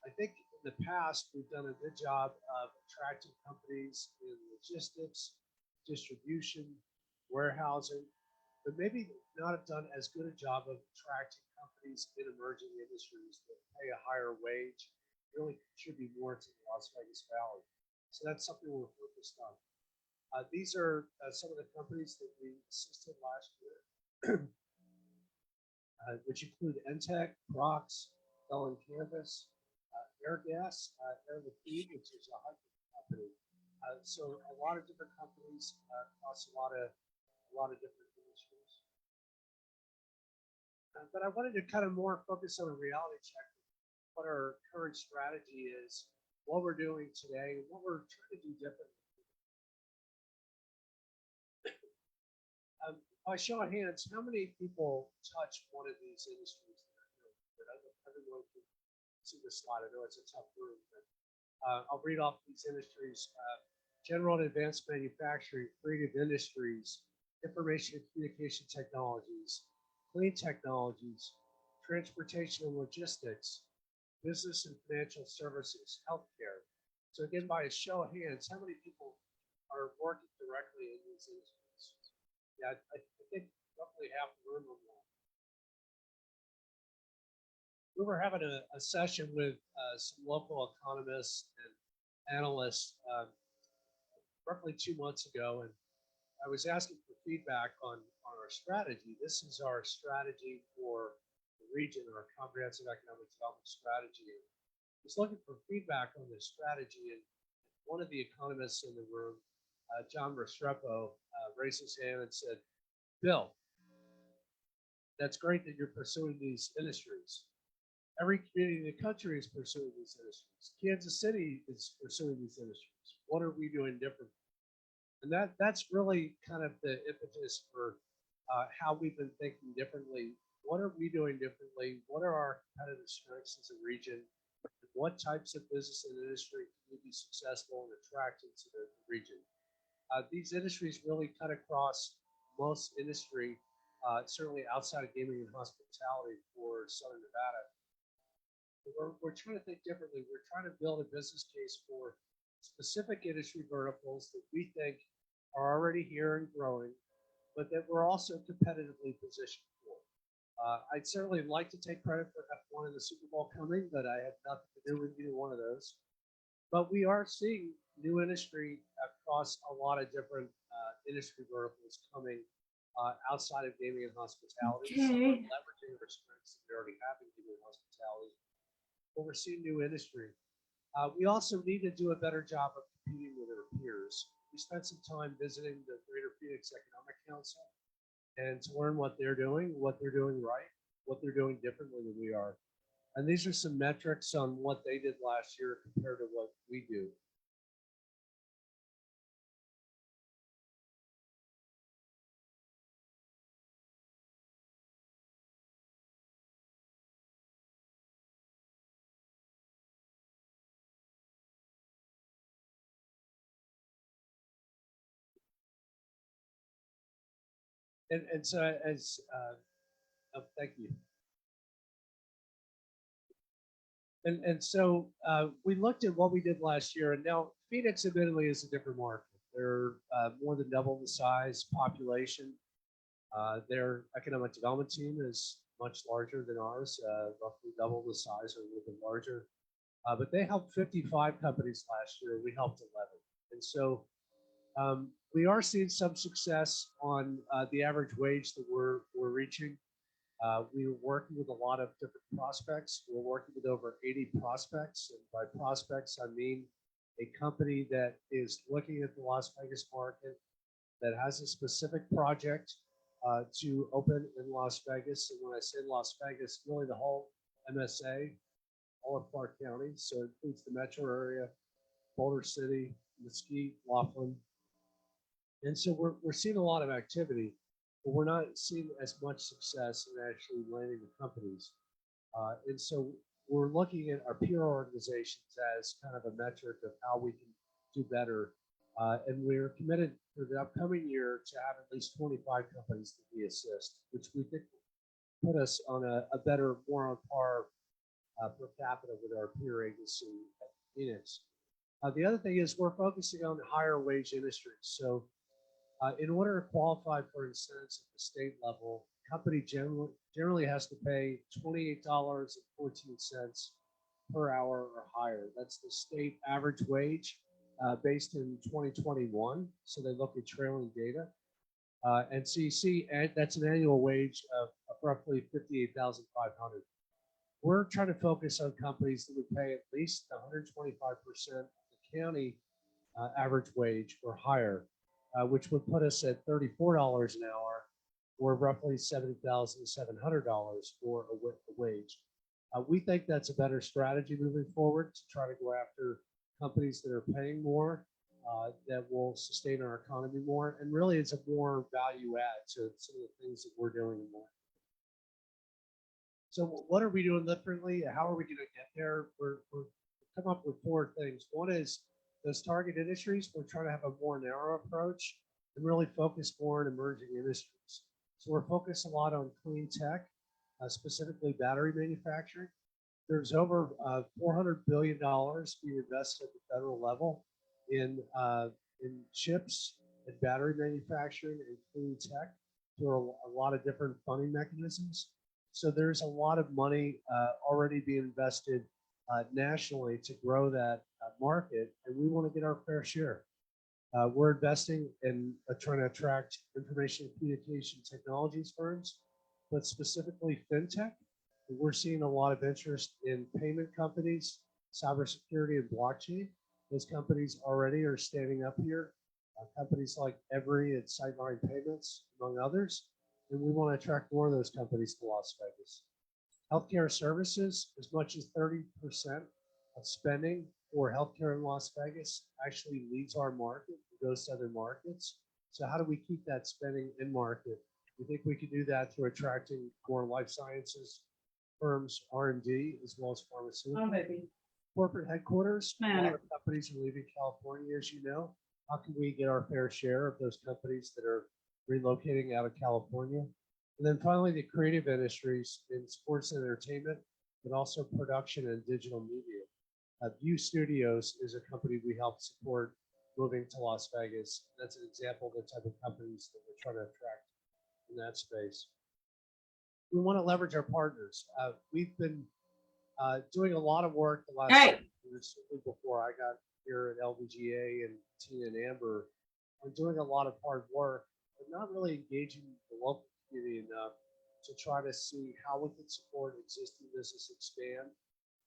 I think in the past, we've done a good job of attracting companies in logistics, distribution, warehousing, but maybe not have done as good a job of attracting companies in emerging industries that pay a higher wage, really contribute more to the Las Vegas Valley. So that's something we're focused on. These are some of the companies that we assisted last year, which include Entech, Prox, Bell and Canvas, Airgas, Air Liquide, which is a hydrogen company. So a lot of different companies across a lot of different industries. But I wanted to kind of more focus on a reality check, what our current strategy is, what we're doing today, and what we're trying to do differently. By show of hands, how many people touch one of these industries that are here? Everyone can see the slide. I know it's a tough room, but I'll read off these industries. General and advanced manufacturing, creative industries, information and communication technologies, clean technologies, transportation and logistics, business and financial services, healthcare. So again, by a show of hands, how many people are working directly in these industries? Yeah, I think roughly half the room or more. We were having a session with some local economists and analysts roughly 2 months ago, and I was asking for feedback on our strategy. This is our strategy for the region, our comprehensive economic development strategy. I was looking for feedback on this strategy, and one of the economists in the room, John Restrepo, raised his hand and said, "Bill, that's great that you're pursuing these industries. Every community in the country is pursuing these industries. Kansas City is pursuing these industries. What are we doing differently?" And that's really kind of the impetus for how we've been thinking differently. What are we doing differently? What are our competitive strengths as a region? What types of business and industry can we be successful in attracting to the region? These industries really cut across most industry, certainly outside of gaming and hospitality for Southern Nevada. We're trying to think differently. We're trying to build a business case for specific industry verticals that we think are already here and growing, but that we're also competitively positioned for. I'd certainly like to take credit for F1 and the Super Bowl coming, but I had nothing to do with either one of those. But we are seeing new industry across a lot of different industry verticals coming outside of gaming and hospitality. So we're leveraging our strengths that we already have in gaming and hospitality, but we're seeing new industry. We also need to do a better job of competing with our peers. We spent some time visiting the Greater Phoenix Economic Council and to learn what they're doing right, what they're doing differently than we are. And these are some metrics on what they did last year compared to what we do. And so as, thank you. And so we looked at what we did last year, and now Phoenix admittedly is a different market. They're more than double the size population. Their economic development team is much larger than ours, roughly double the size or a little bit larger. But they helped 55 companies last year. We helped 11. And so we are seeing some success on the average wage that we're reaching. We're working with a lot of different prospects. We're working with over 80 prospects. And by prospects, I mean a company that is looking at the Las Vegas market, that has a specific project to open in Las Vegas. And when I say Las Vegas, really the whole MSA, all of Clark County. So it includes the metro area, Boulder City, Mesquite, Laughlin. And so we're seeing a lot of activity, but we're not seeing as much success in actually landing the companies. And so we're looking at our peer organizations as kind of a metric of how we can do better. And we're committed for the upcoming year to have at least 25 companies that we assist, which we think put us on a better, more on par per capita with our peer agency at Phoenix. The other thing is we're focusing on higher wage industries. So in order to qualify for incentives at the state level, company generally has to pay $28.14 per hour or higher. That's the state average wage based in 2021. So they look at trailing data. And so you see, that's an annual wage of roughly $58,500. We're trying to focus on companies that would pay at least 125% of the county average wage or higher, which would put us at $34 an hour, or roughly $70,700 for a wage. We think that's a better strategy moving forward to try to go after companies that are paying more, that will sustain our economy more, and really it's a more value add to some of the things that we're doing in more. So what are we doing differently? How are we going to get there? We're come up with 4 things. One is those target industries. We're trying to have a more narrow approach and really focus more on emerging industries. So we're focused a lot on clean tech, specifically battery manufacturing. There's over $400 billion being invested at the federal level in chips and battery manufacturing and clean tech through a lot of different funding mechanisms. So there's a lot of money already being invested nationally to grow that market, and we want to get our fair share. We're investing in trying to attract information and communication technologies firms, but specifically fintech. We're seeing a lot of interest in payment companies, cybersecurity, and blockchain. Those companies already are standing up here. Companies like Every and Sightline Payments, among others. And we want to attract more of those companies to Las Vegas. Healthcare services, as much as 30% of spending for healthcare in Las Vegas actually leaves our market and goes to other markets. So how do we keep that spending in market? We think we can do that through attracting more life sciences firms, R&D, as well as pharmaceutical. Corporate headquarters, a lot of companies are leaving California, as you know. How can we get our fair share of those companies that are relocating out of California? And then finally, the creative industries in sports and entertainment, but also production and digital media. View Studios is a company we help support moving to Las Vegas. That's an example of the type of companies that we're trying to attract in that space. We want to leverage our partners. We've been doing a lot of work the last few years, before I got here at LVGA, and Tina and Amber are doing a lot of hard work, but not really engaging the local community enough to try to see how we can support existing business expand,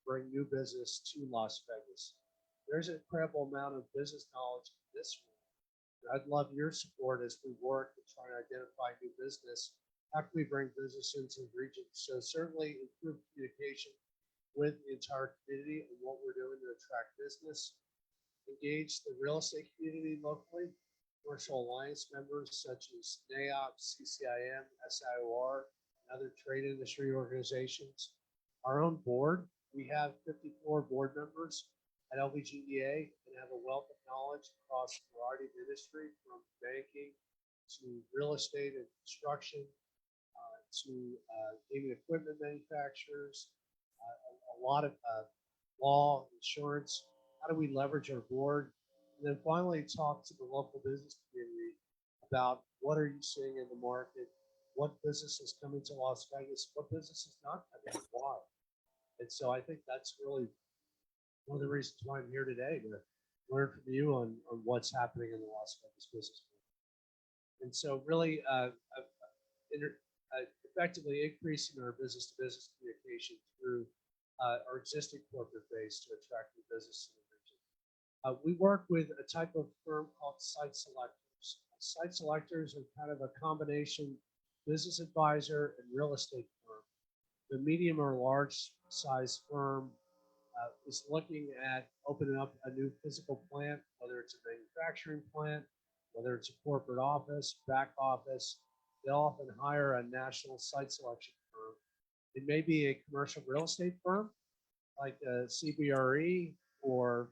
bring new business to Las Vegas. There's an incredible amount of business knowledge in this room. I'd love your support as we work to try to identify new business. How can we bring business into the region? So certainly improve communication with the entire community and what we're doing to attract business. Engage the real estate community locally, commercial alliance members such as NAOP, CCIM, SIOR, and other trade industry organizations. Our own board, we have 54 board members at LVGEA and have a wealth of knowledge across a variety of industry, from banking to real estate and construction, to gaming equipment manufacturers, a lot of law, insurance. How do we leverage our board? And then finally, talk to the local business community about what are you seeing in the market, what business is coming to Las Vegas, what business is not coming, and why. And so I think that's really one of the reasons why I'm here today, to learn from you on what's happening in the Las Vegas business world. And so really effectively increasing our business-to-business communication through our existing corporate base to attract new business in the region. We work with a type of firm called site selectors. Site selectors are kind of a combination business advisor and real estate firm. The medium or large size firm is looking at opening up a new physical plant, whether it's a manufacturing plant, whether it's a corporate office, back office. They'll often hire a national site selection firm. It may be a commercial real estate firm like a CBRE or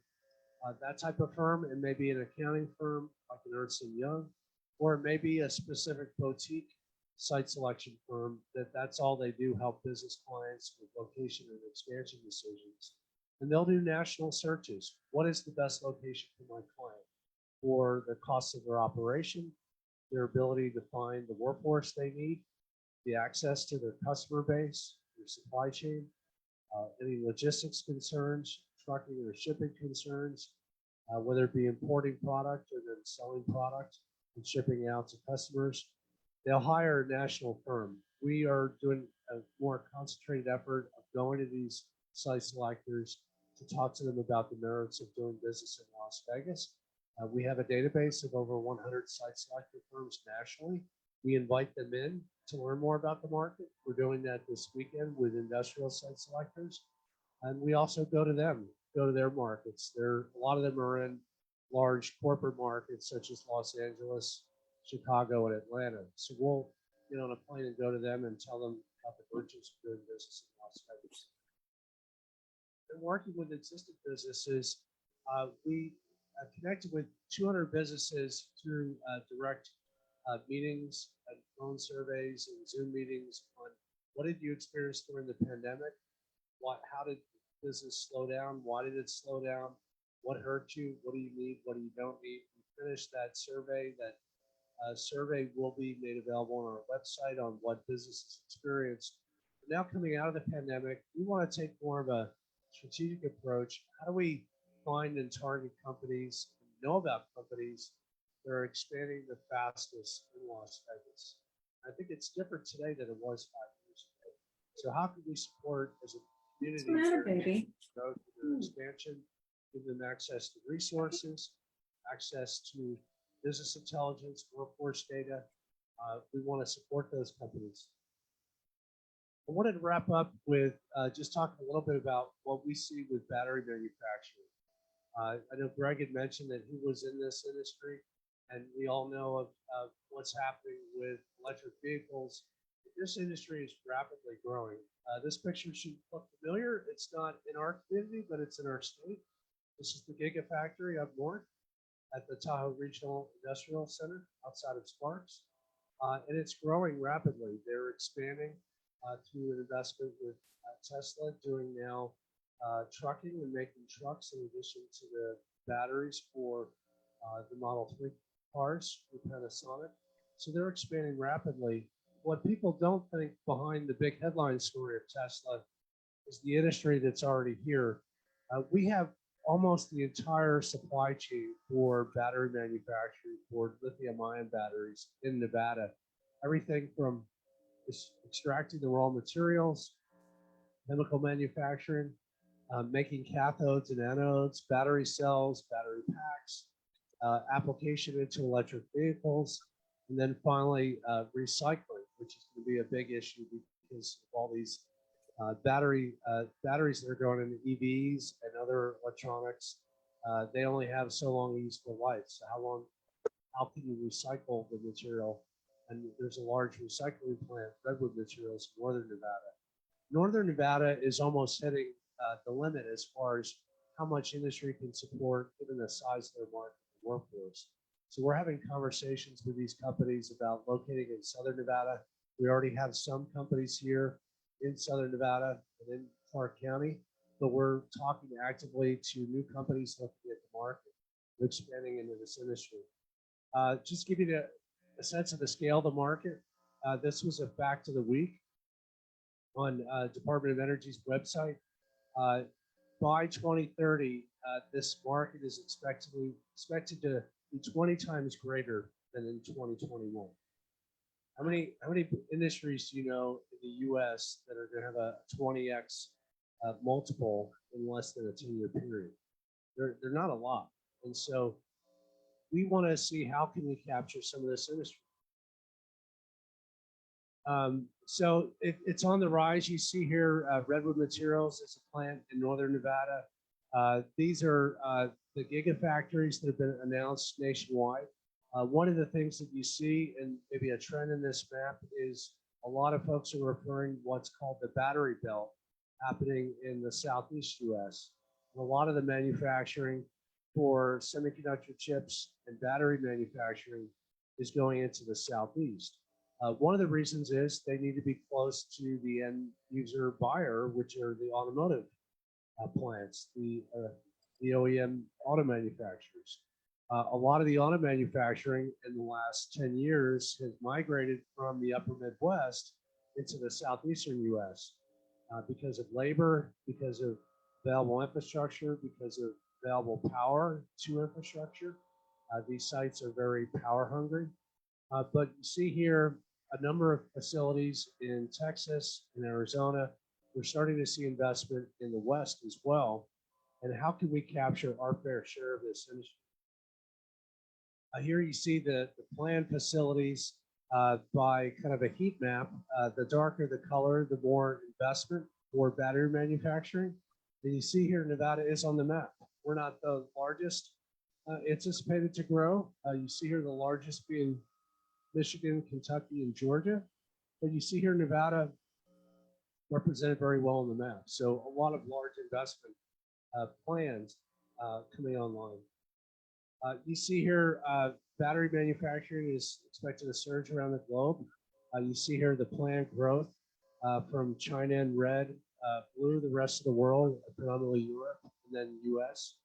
that type of firm. It may be an accounting firm like an Ernst & Young, or it may be a specific boutique site selection firm that's all they do, help business clients with location and expansion decisions. And they'll do national searches. What is the best location for my client? For the cost of their operation, their ability to find the workforce they need, the access to their customer base, their supply chain, any logistics concerns, trucking or shipping concerns, whether it be importing product or then selling product and shipping out to customers. They'll hire a national firm. We are doing a more concentrated effort of going to these site selectors to talk to them about the merits of doing business in Las Vegas. We have a database of over 100 site selector firms nationally. We invite them in to learn more about the market. We're doing that this weekend with industrial site selectors. And we also go to them, go to their markets. A lot of them are in large corporate markets such as Los Angeles, Chicago, and Atlanta. So we'll get on a plane and go to them and tell them about the virtues of doing business in Las Vegas. And working with existing businesses, we connected with 200 businesses through direct meetings and phone surveys and Zoom meetings on what did you experience during the pandemic? How did business slow down? Why did it slow down? What hurt you? What do you need? What do you don't need? We finished that survey. That survey will be made available on our website on what businesses experienced. But now coming out of the pandemic, we want to take more of a strategic approach. How do we find and target companies, know about companies that are expanding the fastest in Las Vegas? I think it's different today than it was 5 years ago. So how can we support as a community growth and their expansion, give them access to resources, access to business intelligence, workforce data? We want to support those companies. I wanted to wrap up with just talking a little bit about what we see with battery manufacturing. I know Greg had mentioned that he was in this industry, and we all know of what's happening with electric vehicles. This industry is rapidly growing. This picture should look familiar. It's not in our community, but it's in our state. This is the Gigafactory up north at the Tahoe Regional Industrial Center outside of Sparks. And it's growing rapidly. They're expanding through an investment with Tesla, doing now trucking and making trucks in addition to the batteries for the Model 3 cars with Panasonic. So they're expanding rapidly. What people don't think behind the big headline story of Tesla is the industry that's already here. We have almost the entire supply chain for battery manufacturing for lithium-ion batteries in Nevada. Everything from extracting the raw materials, chemical manufacturing, making cathodes and anodes, battery cells, battery packs, application into electric vehicles, and then finally recycling, which is going to be a big issue because of all these batteries that are going into EVs and other electronics. They only have so long a useful life. So how can you recycle the material? And there's a large recycling plant, Redwood Materials, in northern Nevada. Northern Nevada is almost hitting the limit as far as how much industry can support given the size of their market and workforce. So we're having conversations with these companies about locating in Southern Nevada. We already have some companies here in Southern Nevada and in Clark County, but we're talking actively to new companies looking at the market, expanding into this industry. Just to give you a sense of the scale of the market, this was a fact of the week on Department of Energy's website. By 2030, this market is expected to be 20 times greater than in 2021. How many industries do you know in the U.S. that are going to have a 20x multiple in less than a 10-year period? They're not a lot, and so we want to see how can we capture some of this industry. So it's on the rise. You see here, Redwood Materials is a plant in northern Nevada. These are the gigafactories that have been announced nationwide. One of the things that you see, and maybe a trend in this map, is a lot of folks are referring what's called the battery belt happening in the southeast U.S. A lot of the manufacturing for semiconductor chips and battery manufacturing is going into the southeast. One of the reasons is they need to be close to the end user buyer, which are the automotive plants, the OEM auto manufacturers. A lot of the auto manufacturing in the last 10 years has migrated from the upper Midwest into the southeastern US because of labor, because of available infrastructure, because of available power to infrastructure. These sites are very power hungry. But you see here a number of facilities in Texas and Arizona. We're starting to see investment in the West as well. And how can we capture our fair share of this industry? Here you see the planned facilities by kind of a heat map. The darker the color, the more investment for battery manufacturing. And you see here Nevada is on the map. We're not the largest anticipated to grow. You see here the largest being Michigan, Kentucky, and Georgia. But you see here Nevada represented very well on the map. So a lot of large investment plans coming online. You see here, battery manufacturing is expected to surge around the globe. You see here the planned growth from China in red, blue, the rest of the world, predominantly Europe, and then US.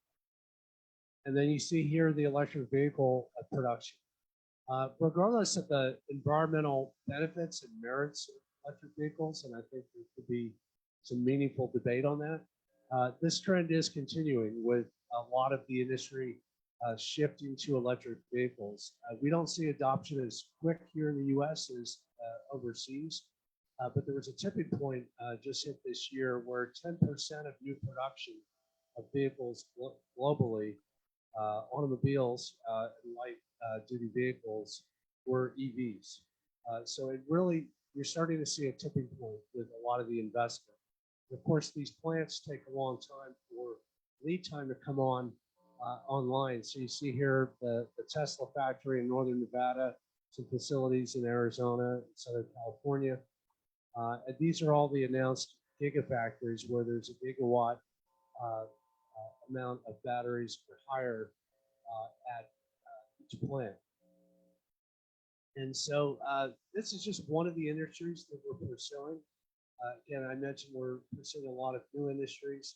And then you see here the electric vehicle production. Regardless of the environmental benefits and merits of electric vehicles, and I think there could be some meaningful debate on that, this trend is continuing with a lot of the industry shifting to electric vehicles. We don't see adoption as quick here in the US as overseas, but there was a tipping point just hit this year where 10% of new production of vehicles globally, automobiles and light duty vehicles, were EVs. So it really, you're starting to see a tipping point with a lot of the investment. Of course, these plants take a long time for lead time to come online. So you see here the Tesla factory in Northern Nevada, some facilities in Arizona, and Southern California. And these are all the announced gigafactories where there's a gigawatt amount of batteries for hire at each plant. And so this is just one of the industries that we're pursuing. Again, I mentioned we're pursuing a lot of new industries,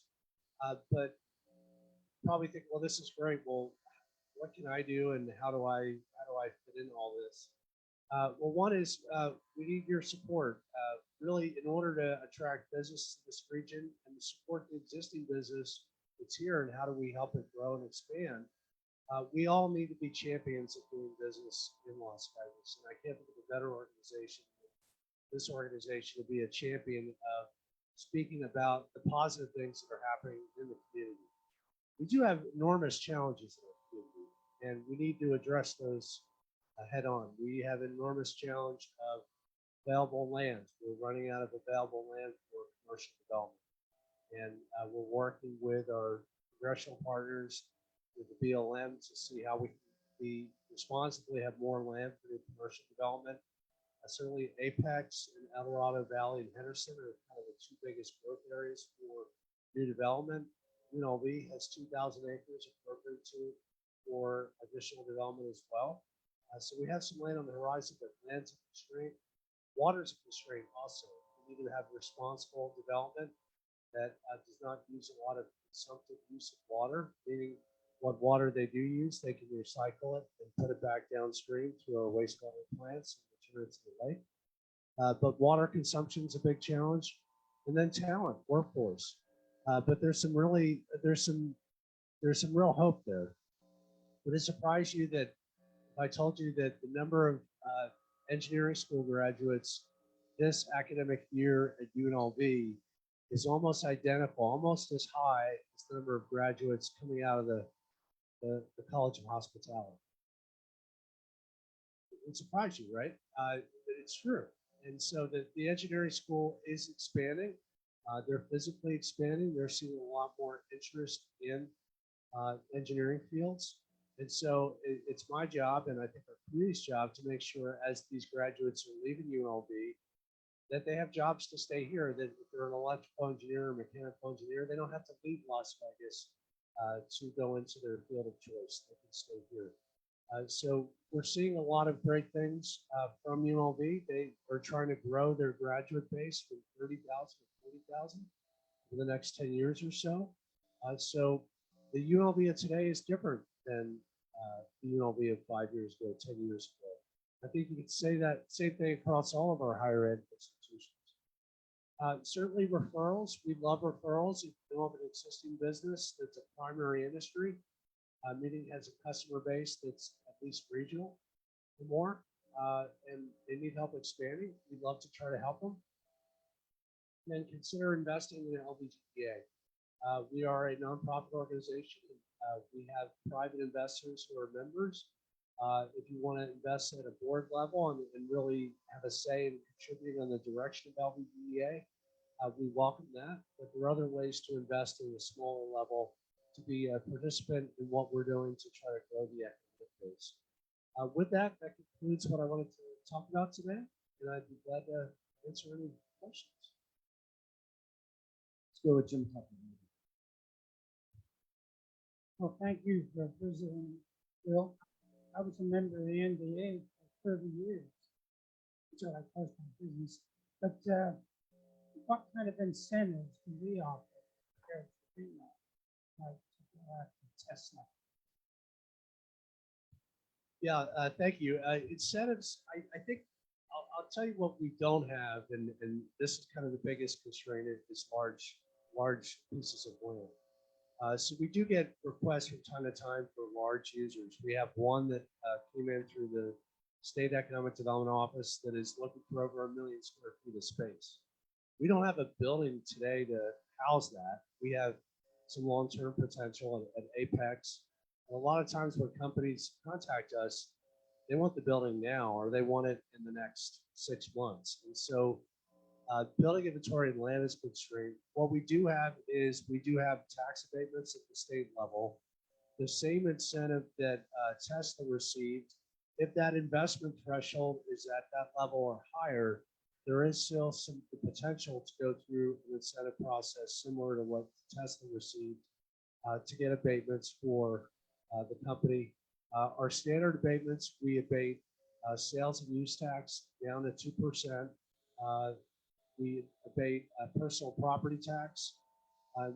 but probably think, well, this is great. Well, what can I do, and how do I fit in all this? Well, one is we need your support. Really, in order to attract business to this region and to support the existing business that's here, and how do we help it grow and expand? We all need to be champions of doing business in Las Vegas, and I can't think of a better organization than this organization to be a champion of speaking about the positive things that are happening in the community. We do have enormous challenges in our community, and we need to address those head on. We have an enormous challenge of available land. We're running out of available land for commercial development. And we're working with our congressional partners, with the BLM, to see how we can be responsibly have more land for the commercial development. Certainly Apex and El Dorado Valley and Henderson are kind of the two biggest growth areas for new development. UNLV has 2,000 acres appropriate to for additional development as well. So we have some land on the horizon, but land's a constraint. Water's a constraint also. We need to have responsible development that does not use a lot of consumptive use of water, meaning what water they do use, they can recycle it and put it back downstream through our wastewater plants and return it to the lake. But water consumption is a big challenge. And then talent, workforce. But there's some real hope there. Would it surprise you that if I told you that the number of engineering school graduates this academic year at UNLV is almost identical, almost as high as the number of graduates coming out of the College of Hospitality? It would surprise you, right? But it's true. And so the engineering school is expanding. They're physically expanding. They're seeing a lot more interest in engineering fields. And so it's my job, and I think our community's job, to make sure as these graduates are leaving UNLV, that they have jobs to stay here, that if they're an electrical engineer or mechanical engineer, they don't have to leave Las Vegas to go into their field of choice. They can stay here. So we're seeing a lot of great things from UNLV. They are trying to grow their graduate base from 30,000 to 40,000 for the next 10 years or so. So the UNLV of today is different than the UNLV of 5 years ago, 10 years ago. I think you could say that same thing across all of our higher ed institutions. Certainly referrals. We love referrals. If you know of an existing business that's a primary industry, meaning has a customer base that's at least regional or more, and they need help expanding, we'd love to try to help them. And then consider investing in LVGPA. We are a nonprofit organization. We have private investors who are members. If you want to invest at a board level and really have a say in contributing on the direction of LVGEA, we welcome that. But there are other ways to invest in a smaller level to be a participant in what we're doing to try to grow the economic base. With that, that concludes what I wanted to talk about today, and I'd be glad to answer any questions. Let's go with Jim Tucker. Well, thank you for visiting, Bill. I was a member of the NBA for 30 years, so I closed my business. But what kind of incentives do we offer compared to female, like to go out to Tesla? Yeah, thank you. Incentives, I think I'll tell you what we don't have, and this is kind of the biggest constraint is large pieces of land. So we do get requests from time to time for large users. We have one that came in through the State Economic Development Office that is looking for over 1 million square feet of space. We don't have a building today to house that. We have some long-term potential at Apex. And a lot of times when companies contact us, they want the building now or they want it in the next 6 months. And so building inventory and land is constrained. What we do have is we do have tax abatements at the state level. The same incentive that Tesla received, if that investment threshold is at that level or higher, there is still some potential to go through an incentive process similar to what Tesla received to get abatements for the company. Our standard abatements, we abate sales and use tax down to 2%. We abate personal property tax.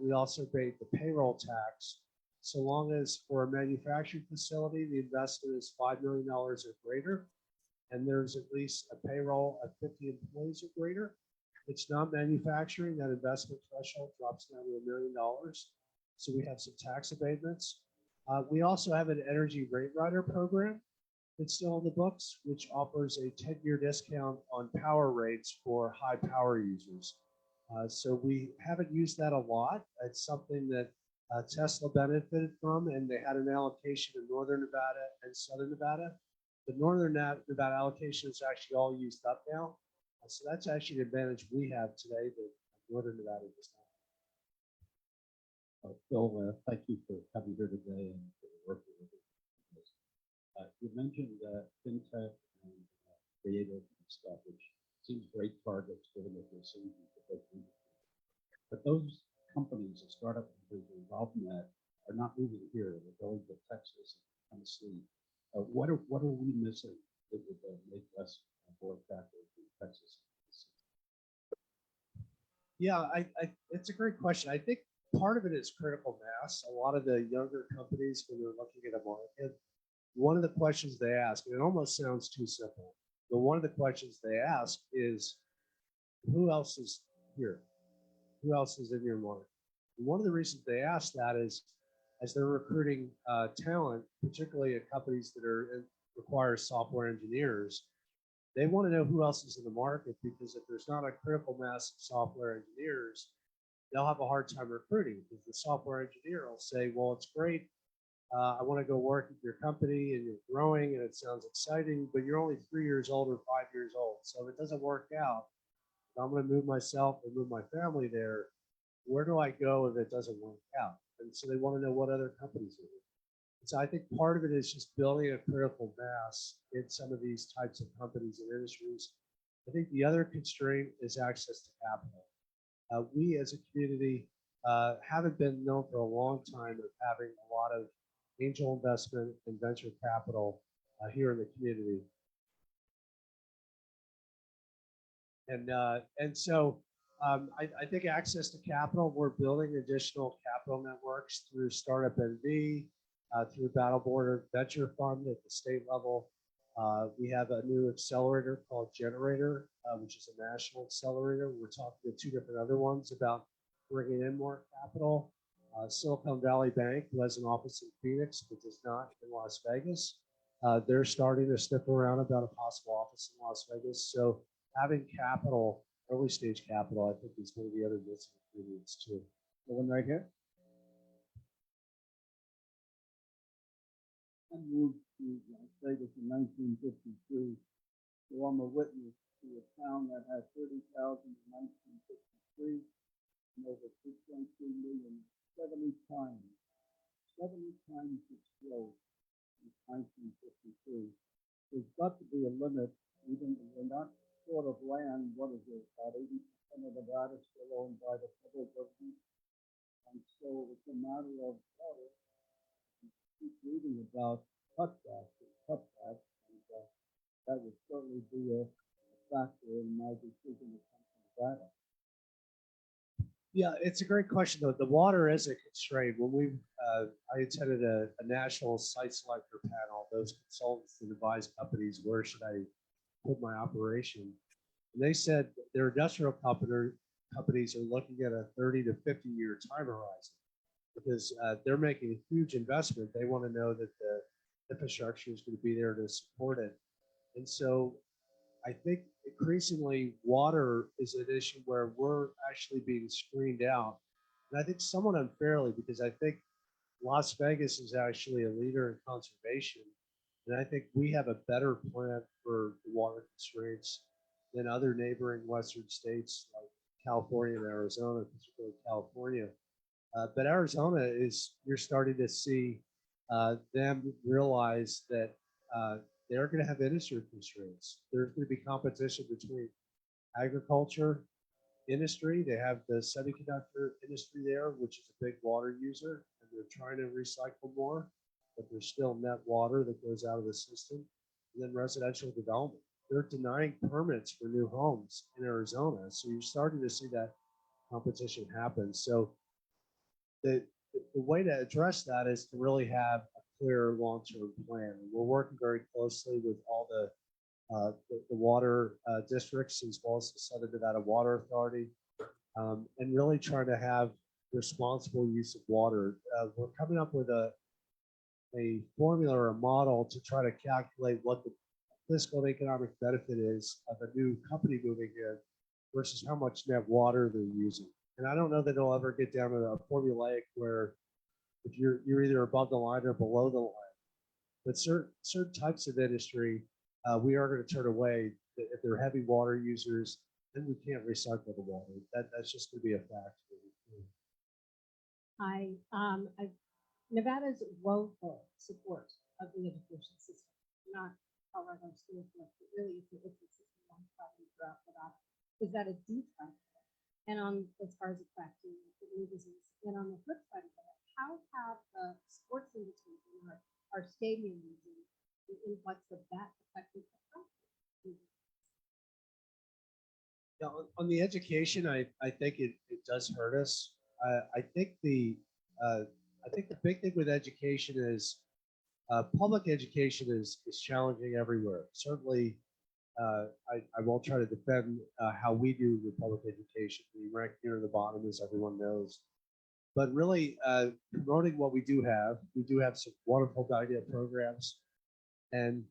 We also abate the payroll tax. So long as for a manufacturing facility, the investment is $5 million or greater, and there's at least a payroll of 50 employees or greater. It's not manufacturing, that investment threshold drops down to $1 million. So we have some tax abatements. We also have an energy rate rider program that's still in the books, which offers a 10-year discount on power rates for high power users. So we haven't used that a lot. It's something that Tesla benefited from, and they had an allocation in Northern Nevada and Southern Nevada. The Northern Nevada allocation is actually all used up now. So that's actually an advantage we have today that Northern Nevada does not. Bill, thank you for having here today and for the work that you're doing. You mentioned fintech and creative and stuff, which seems great targets given that they're seeing the. But those companies, the startup companies involved in that, are not moving here. They're going to Texas and Tennessee. What are we missing that would make us more attractive to Texas? Yeah, it's a great question. I think part of it is critical mass. A lot of the younger companies, when they're looking at a market, one of the questions they ask, and it almost sounds too simple, but one of the questions they ask is, who else is here? Who else is in your market? And one of the reasons they ask that is, as they're recruiting talent, particularly at companies that require software engineers, they want to know who else is in the market, because if there's not a critical mass of software engineers, they'll have a hard time recruiting, because the software engineer will say, well, it's great. I want to go work at your company and you're growing and it sounds exciting, but you're only 3 years old or 5 years old. So if it doesn't work out, if I'm going to move myself and move my family there, where do I go if it doesn't work out? And so they want to know what other companies are doing. So I think part of it is just building a critical mass in some of these types of companies and industries. I think the other constraint is access to capital. We as a community haven't been known for a long time of having a lot of angel investment, and venture capital here in the community. And so I think access to capital, we're building additional capital networks through Startup NV, through Battle Border Venture Fund at the state level. We have a new accelerator called Generator, which is a national accelerator. We're talking to 2 different other ones about bringing in more capital. Silicon Valley Bank, who has an office in Phoenix, but does not in Las Vegas. They're starting to sniff around about a possible office in Las Vegas. So having capital, early stage capital, I think is one of the other missing ingredients too. The one right here. I moved to Las Vegas in 1953, so I'm a witness to a town that had 30,000 in 1953 and over 2.3 million, 70 times its growth since 1953. There's got to be a limit, even if we're not short of land. What is it, about 80% of Nevada is still owned by the federal government? And so it's a matter of water. Keep reading about cutbacks, and that would certainly be a factor in my decision to come to Nevada. Yeah, it's a great question though. The water is a constraint. When I attended a national site selector panel, those consultants that advise companies, where should I put my operation? And they said their industrial companies are looking at a 30 to 50 year time horizon, because they're making a huge investment. They want to know that the infrastructure is going to be there to support it. And so I think increasingly water is an issue where we're actually being screened out. And I think somewhat unfairly, because I think Las Vegas is actually a leader in conservation. And I think we have a better plan for the water constraints than other neighboring Western states like California and Arizona, particularly California. But Arizona is, you're starting to see them realize that they're going to have industry constraints. There's going to be competition between agriculture, industry. They have the semiconductor industry there, which is a big water user, and they're trying to recycle more, but there's still net water that goes out of the system. And then residential development. They're denying permits for new homes in Arizona. So you're starting to see that competition happen. So the way to address that is to really have a clear long-term plan. And we're working very closely with all the water districts, as well as the Southern Nevada Water Authority, and really trying to have responsible use of water. We're coming up with a formula or a model to try to calculate what the fiscal and economic benefit is of a new company moving in versus how much net water they're using. And I don't know that it'll ever get down to a formulaic where if you're either above the line or below the line. But certain types of industry, we are going to turn away if they're heavy water users, then we can't recycle the water. That's just going to be a fact. Nevada's woeful support of the education system, not Colorado School Board, but really it's a system on problem throughout Nevada. Is that a detriment? And as far as attracting the new business, and on the flip side of that, how have the sports industry and our stadiums and the influx of that affected the practice? Yeah, on the education, I think it does hurt us. I think the big thing with education is public education is challenging everywhere. Certainly, I won't try to defend how we do with public education. We rank near the bottom, as everyone knows. But really, promoting what we do have some wonderful guided programs. And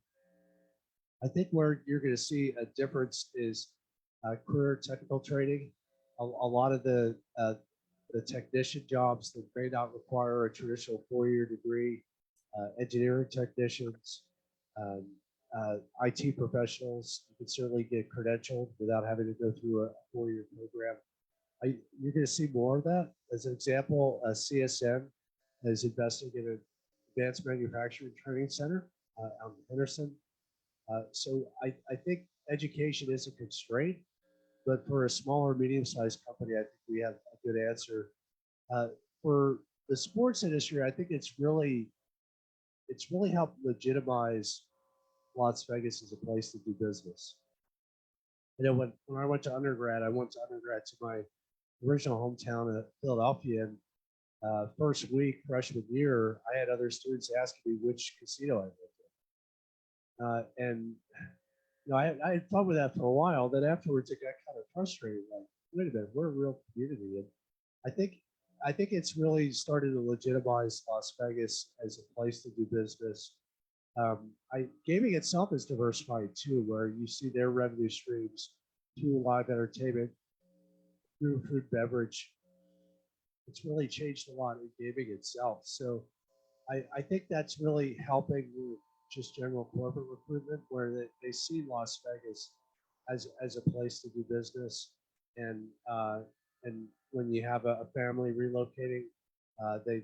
I think where you're going to see a difference is career technical training. A lot of the technician jobs that may not require a traditional 4-year degree, engineering technicians, IT professionals, you can certainly get credentialed without having to go through a 4-year program. You're going to see more of that. As an example, CSN is investing in an advanced manufacturing training center out in Henderson. So I think education is a constraint, but for a smaller, medium-sized company, I think we have a good answer. For the sports industry, I think it's really it's really helped legitimize Las Vegas as a place to do business. You know, when I went to undergrad, I went to undergrad to my original hometown of Philadelphia. And first week, freshman year, I had other students asking me which casino I lived in. And you know, I had fun with that for a while. Then afterwards, it got kind of frustrating. Like, wait a minute, we're a real community, and I think it's really started to legitimize Las Vegas as a place to do business. Gaming itself is diversified too, where you see their revenue streams through live entertainment, through food and beverage. It's really changed a lot in gaming itself. So I think that's really helping with just general corporate recruitment, where they see Las Vegas as a place to do business. And when you have a family relocating, they